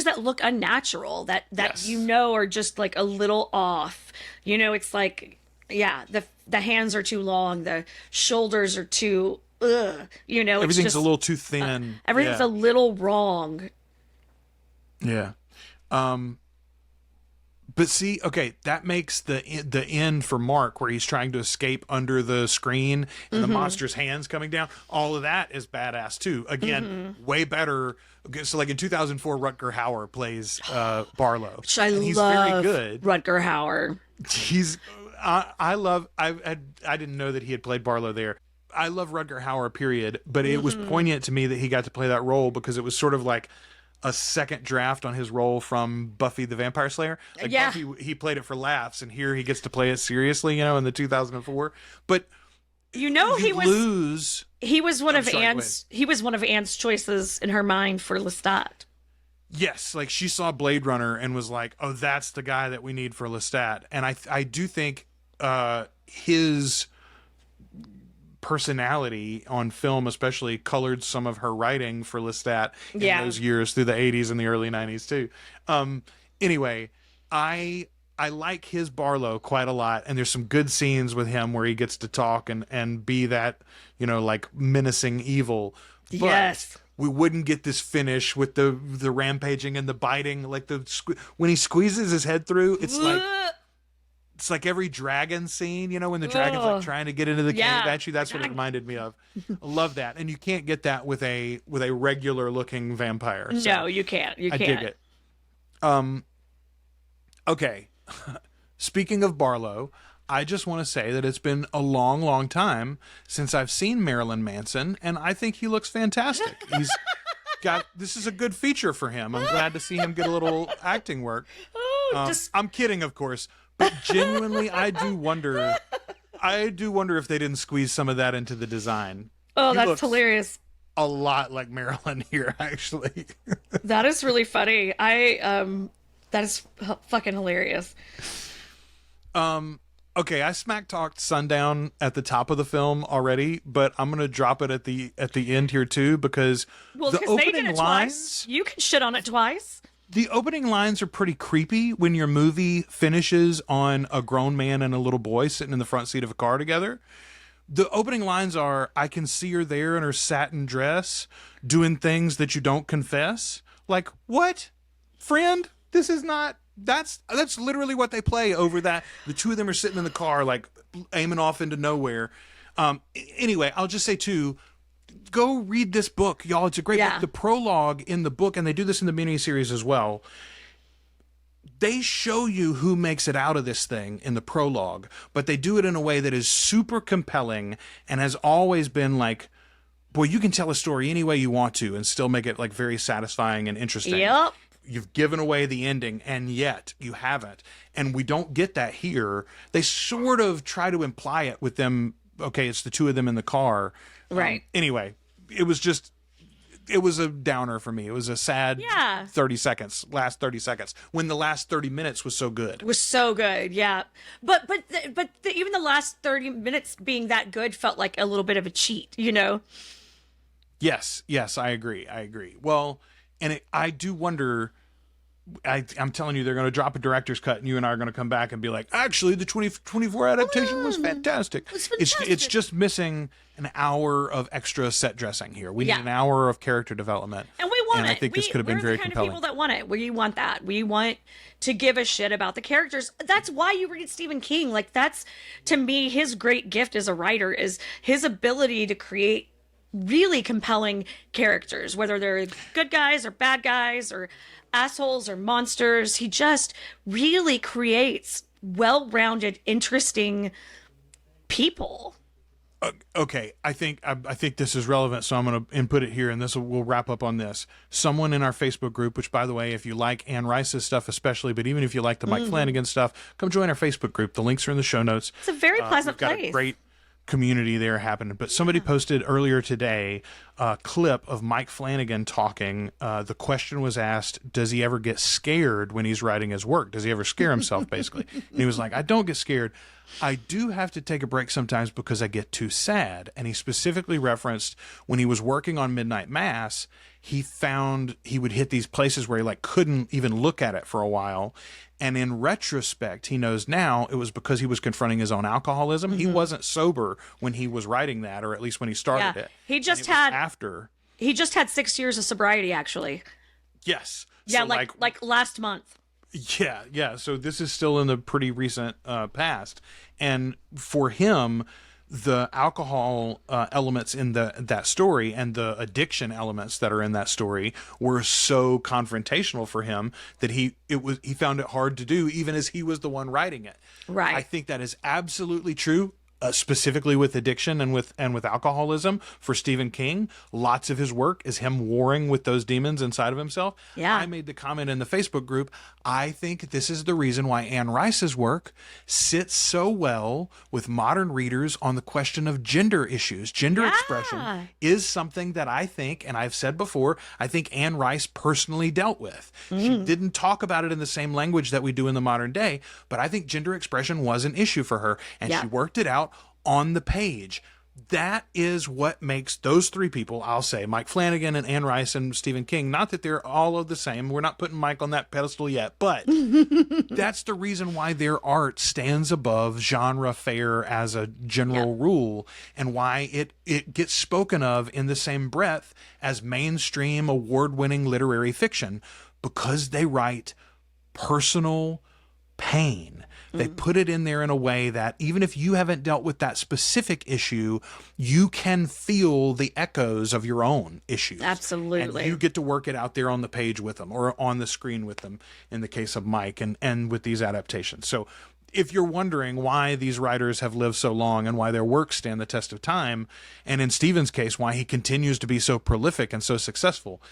that look unnatural that you know are just like a little off. You know, it's like the hands are too long, the shoulders are too you know, everything's just a little too thin. Everything's a little wrong. Yeah. But see, okay, that makes the end for Mark, where he's trying to escape under the screen and the monster's hands coming down. All of that is badass too. Again, way better. Okay, so like in 2004, Rutger Hauer plays Barlow. Which I he's love. Very good. Rutger Hauer. He's. I didn't know that he had played Barlow there. I love Rutger Hauer, period. But it was poignant to me that he got to play that role, because it was sort of like a second draft on his role from Buffy the Vampire Slayer. Like, Buffy, he played it for laughs, and here he gets to play it seriously, you know, in the 2004. But you know, he was one of Anne's choices in her mind for Lestat. Yes, like she saw Blade Runner and was like, "Oh, that's the guy that we need for Lestat." And I do think his personality on film especially colored some of her writing for Lestat in those years through the 80s and the early 90s too. Anyway, I like his Barlow quite a lot, and there's some good scenes with him where he gets to talk and be that, you know, like menacing evil. But we wouldn't get this finish with the rampaging and the biting, like when he squeezes his head through, it's like every dragon scene, you know, when the dragon's like trying to get into the cave at you. That's what it reminded me of. I love that, and you can't get that with a regular looking vampire. So no, you can't. I dig it. Okay. Speaking of Barlow, I just want to say that it's been a long, long time since I've seen Marilyn Manson, and I think he looks fantastic. This is a good feature for him. I'm glad to see him get a little acting work. I'm kidding, of course. But genuinely, I do wonder if they didn't squeeze some of that into the design. Oh, that's hilarious. A lot like Marilyn here, actually. That is really funny. That is fucking hilarious. Okay, I smack talked Sundown at the top of the film already, but I'm gonna drop it at the end here too because Well, the because they did opening it lines. twice. You can shit on it twice. The opening lines are pretty creepy when your movie finishes on a grown man and a little boy sitting in the front seat of a car together. The opening lines are, I can see her there in her satin dress doing things that you don't confess. Like, what? Friend? This is not... That's literally what they play over that. The two of them are sitting in the car, like, aiming off into nowhere. Anyway, I'll just say, too, go read this book, y'all. It's a great book. The prologue in the book, and they do this in the miniseries as well, they show you who makes it out of this thing in the prologue, but they do it in a way that is super compelling and has always been like, boy, you can tell a story any way you want to and still make it like very satisfying and interesting. Yep. You've given away the ending, and yet you haven't. And we don't get that here. They sort of try to imply it with them. Okay, it's the two of them in the car. Right. Anyway, it was a downer for me. It was a sad 30 seconds, last 30 seconds, when the last 30 minutes was so good. Was so good, yeah. But even the last 30 minutes being that good felt like a little bit of a cheat, you know? Yes, I agree. Well, and I do wonder, I'm telling you, they're going to drop a director's cut and you and I are going to come back and be like, actually, the 2024 adaptation was fantastic. It's just missing an hour of extra set dressing here. We need an hour of character development. And we want it. I think this could have been very compelling. We're the kind of people that want it. We want that. We want to give a shit about the characters. That's why you read Stephen King. Like, that's, to me, his great gift as a writer is his ability to create really compelling characters, whether they're good guys or bad guys or assholes or monsters. He just really creates well-rounded, interesting people. Okay, I think this is relevant, so I'm going to input it here, and we'll wrap up on this. Someone in our Facebook group, which, by the way, if you like Anne Rice's stuff especially, but even if you like the Mike Flanagan stuff, come join our Facebook group. The links are in the show notes. It's a very pleasant we've got place. A great community there happening. But somebody posted earlier today a clip of Mike Flanagan talking. The question was asked, does he ever get scared when he's writing his work? Does he ever scare himself, basically? And he was like, I don't get scared. I do have to take a break sometimes because I get too sad. And he specifically referenced when he was working on Midnight Mass, he found he would hit these places where he like couldn't even look at it for a while. And in retrospect, he knows now it was because he was confronting his own alcoholism. He wasn't sober when he was writing that, or at least when he started it. He just He just had 6 years of sobriety, actually. Yes. Yeah, So like last month. Yeah. So this is still in the pretty recent past. And for him, the alcohol elements in that story and the addiction elements that are in that story were so confrontational for him that he found it hard to do, even as he was the one writing it. Right. I think that is absolutely true. Specifically with addiction and with alcoholism for Stephen King, lots of his work is him warring with those demons inside of himself. Yeah. I made the comment in the Facebook group, I think this is the reason why Anne Rice's work sits so well with modern readers on the question of gender issues. Gender expression is something that I think, and I've said before, I think Anne Rice personally dealt with. She didn't talk about it in the same language that we do in the modern day, but I think gender expression was an issue for her, and she worked it out on the page. That is what makes those three people, I'll say, Mike Flanagan and Anne Rice and Stephen King, not that they're all of the same. We're not putting Mike on that pedestal yet, but that's the reason why their art stands above genre fare as a general rule, and why it gets spoken of in the same breath as mainstream award-winning literary fiction, because they write personal pain. They put it in there in a way that even if you haven't dealt with that specific issue, you can feel the echoes of your own issues. Absolutely. And you get to work it out there on the page with them, or on the screen with them, in the case of Mike and with these adaptations. So if you're wondering why these writers have lived so long and why their works stand the test of time, and in Stephen's case, why he continues to be so prolific and so successful,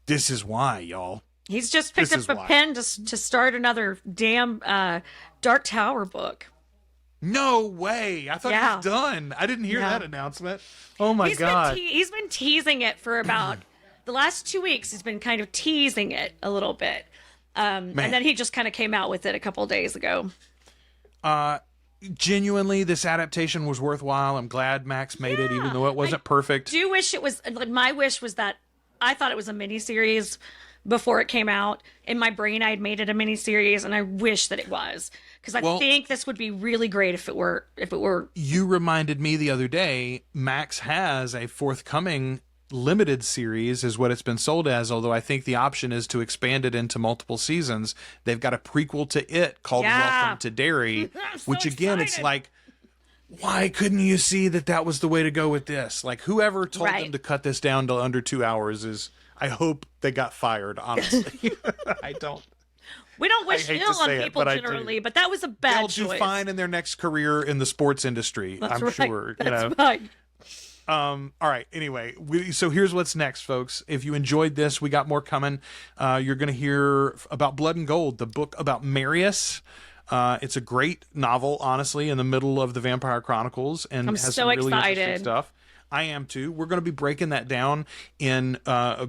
this is why, y'all. He's just picked up a pen to start another damn Dark Tower book. No way. I thought he was done. I didn't hear that announcement. Oh, my God. He's been teasing it for about the last 2 weeks. He's been kind of teasing it a little bit. And then he just kind of came out with it a couple days ago. genuinely, this adaptation was worthwhile. I'm glad Max made it, even though it wasn't perfect. Do wish it was, like, my wish was that I thought it was a miniseries before it came out. In my brain, I had made it a miniseries, and I wish that it was, because I think this would be really great if it were. You reminded me the other day, Max has a forthcoming limited series is what it's been sold as, although I think the option is to expand it into multiple seasons. They've got a prequel to it called Welcome to Derry, which again, it's like, why couldn't you see that was the way to go with this? Like, whoever told them to cut this down to under 2 hours I hope they got fired, honestly. I don't. We don't wish ill on people generally, but that was a bad choice. They'll do fine in their next career in the sports industry, I'm sure. That's right. All right. Anyway, so here's what's next, folks. If you enjoyed this, we got more coming. You're going to hear about Blood and Gold, the book about Marius. It's a great novel, honestly, in the middle of the Vampire Chronicles, and I'm has so some really excited. interesting stuff. I am too. We're going to be breaking that down in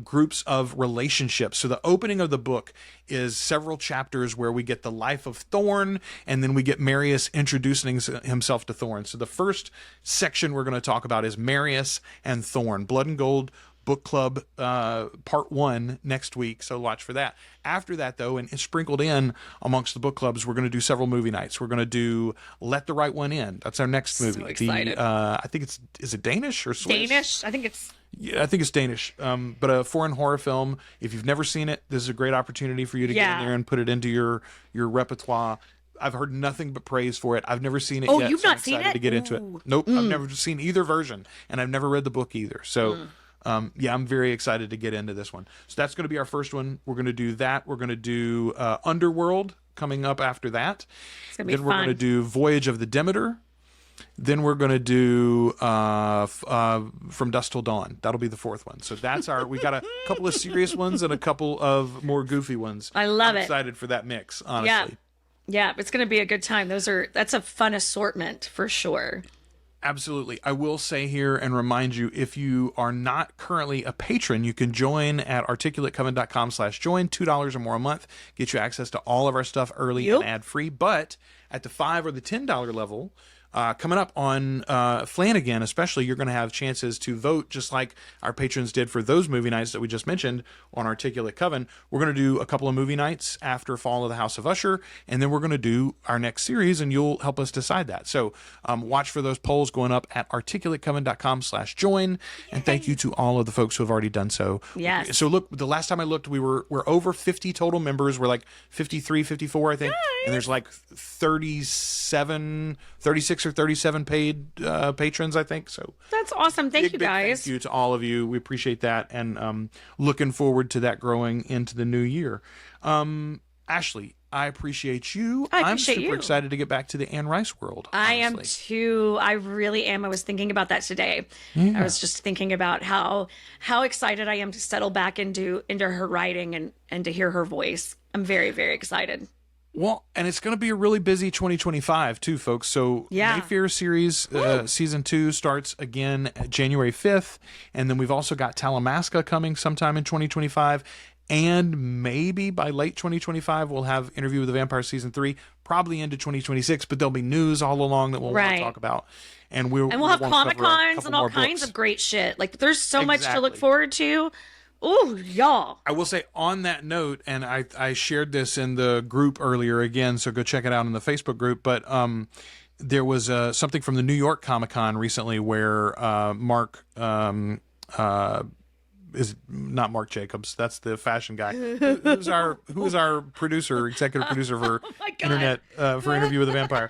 groups of relationships. So the opening of the book is several chapters where we get the life of Thorn, and then we get Marius introducing himself to Thorn. So the first section we're going to talk about is Marius and Thorn. Blood and Gold Book Club Part 1 next week, so watch for that. After that, though, and sprinkled in amongst the book clubs, we're going to do several movie nights. We're going to do Let the Right One In. That's our next movie. So excited. I think is it Danish or Swiss? Danish? I think it's... Yeah, I think it's Danish, but a foreign horror film. If you've never seen it, this is a great opportunity for you to get in there and put it into your repertoire. I've heard nothing but praise for it. I've never seen it yet. Oh, you've not seen it? To get into it. Nope, I've never seen either version, and I've never read the book either. So... I'm very excited to get into this one. So that's going to be our first one. We're going to do that. We're going to do Underworld coming up after that. It's going to be Then we're going to do Voyage of the Demeter. Then we're going to do From Dusk Till Dawn. That'll be the fourth one. So that's we got a couple of serious ones and a couple of more goofy ones. I love I'm it. excited for that mix, honestly. Yeah, it's going to be a good time. That's a fun assortment for sure. Absolutely. I will say here and remind you, if you are not currently a patron, you can join at articulatecoven.com/join. $2 or more a month. Get you access to all of our stuff early and ad-free. But at the $5 or the $10 level, coming up on Flanagan especially, you're going to have chances to vote just like our patrons did for those movie nights that we just mentioned on Articulate Coven. We're going to do a couple of movie nights after Fall of the House of Usher, and then we're going to do our next series, and you'll help us decide that. So watch for those polls going up at articulatecoven.com/join, and thank you to all of the folks who have already done so. Yes. So look, the last time I looked, we're over 50 total members. We're like 53, 54, I think. Nice. And there's like 36 or 37 paid patrons, I think. So that's awesome. Thank you, guys. Thank you to all of you. We appreciate that, and looking forward to that growing into the new year. Ashley, I appreciate you. I'm super excited to get back to the Anne Rice world. I am too. I really am. I was thinking about that today. Yeah. I was just thinking about how excited I am to settle back into her writing and to hear her voice. I'm very, very excited. Well, and it's going to be a really busy 2025 too, folks. So Mayfair series season 2 starts again January 5th. And then we've also got Talamasca coming sometime in 2025. And maybe by late 2025, we'll have Interview with the Vampire season 3, probably into 2026. But there'll be news all along that we'll want to talk about. And we'll have Comic-Cons and all kinds of great shit. Like, there's so much to look forward to. Ooh, y'all. I will say on that note, and I shared this in the group earlier again, so go check it out in the Facebook group, but there was something from the New York Comic-Con recently where Mark is not Mark Jacobs, that's the fashion guy, who's our producer, executive producer for Internet, for Interview with the Vampire,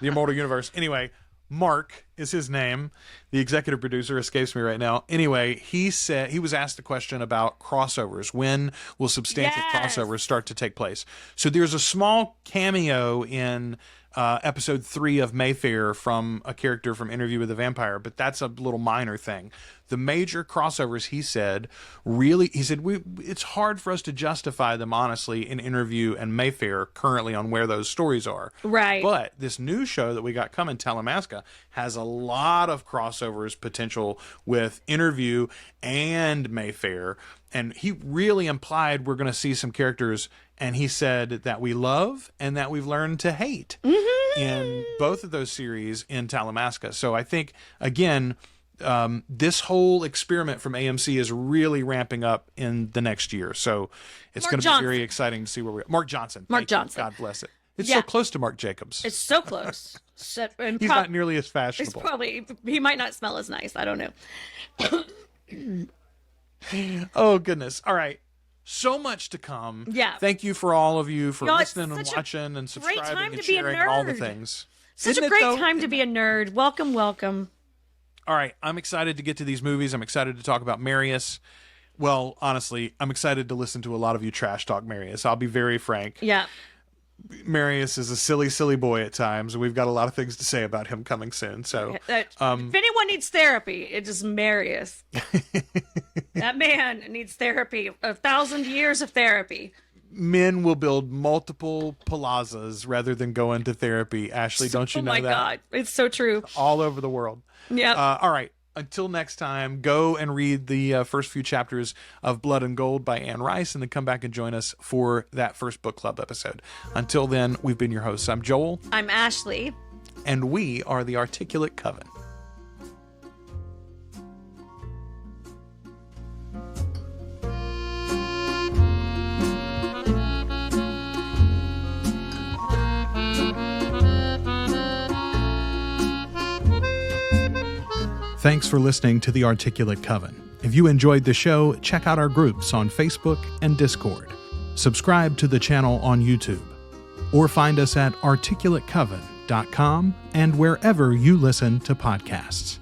the Immortal Universe. Anyway, Mark is his name. The executive producer escapes me right now. Anyway, he said he was asked the question about crossovers. When will substantial crossovers start to take place? So there's a small cameo in episode 3 of Mayfair from a character from Interview with the Vampire, but that's a little minor thing. The major crossovers, he said, it's hard for us to justify them, honestly, in Interview and Mayfair currently on where those stories are. Right. But this new show that we got coming, Talamasca, has a lot of crossovers potential with Interview and Mayfair. And he really implied we're going to see some characters, and he said that we love and that we've learned to hate. Mm-hmm. in both of those series in Talamasca. So I think, again, this whole experiment from AMC is really ramping up in the next year. So it's going to be very exciting to see where we're at. Mark Johnson. Mark Johnson. God bless it. It's so close to Mark Jacobs. It's so close. And He's not nearly as It's fashionable. probably, he might not smell as nice. I don't know. Oh, goodness. All right. So much to come. Yeah. Thank you for all of you for Y'all, it's listening and such a watching and great time subscribing and to be a sharing and all the nerd. things. Such Isn't a it, great though? time to be a nerd. Welcome, welcome. All right. I'm excited to get to these movies. I'm excited to talk about Marius. Well, honestly, I'm excited to listen to a lot of you trash talk Marius. I'll be very frank. Yeah. Marius is a silly, silly boy at times, and we've got a lot of things to say about him coming soon. So, If anyone needs therapy, it is Marius. That man needs therapy. 1,000 years of therapy. men will build multiple plazas rather than go into therapy. Ashley, don't you know that? Oh my God. It's so true. All over the world. Yeah. All right. Until next time, go and read the first few chapters of Blood and Gold by Anne Rice, and then come back and join us for that first book club episode. Until then, we've been your hosts. I'm Joel. I'm Ashley. And we are the Articulate Coven. Thanks for listening to The Articulate Coven. If you enjoyed the show, check out our groups on Facebook and Discord. Subscribe to the channel on YouTube. Or find us at articulatecoven.com and wherever you listen to podcasts.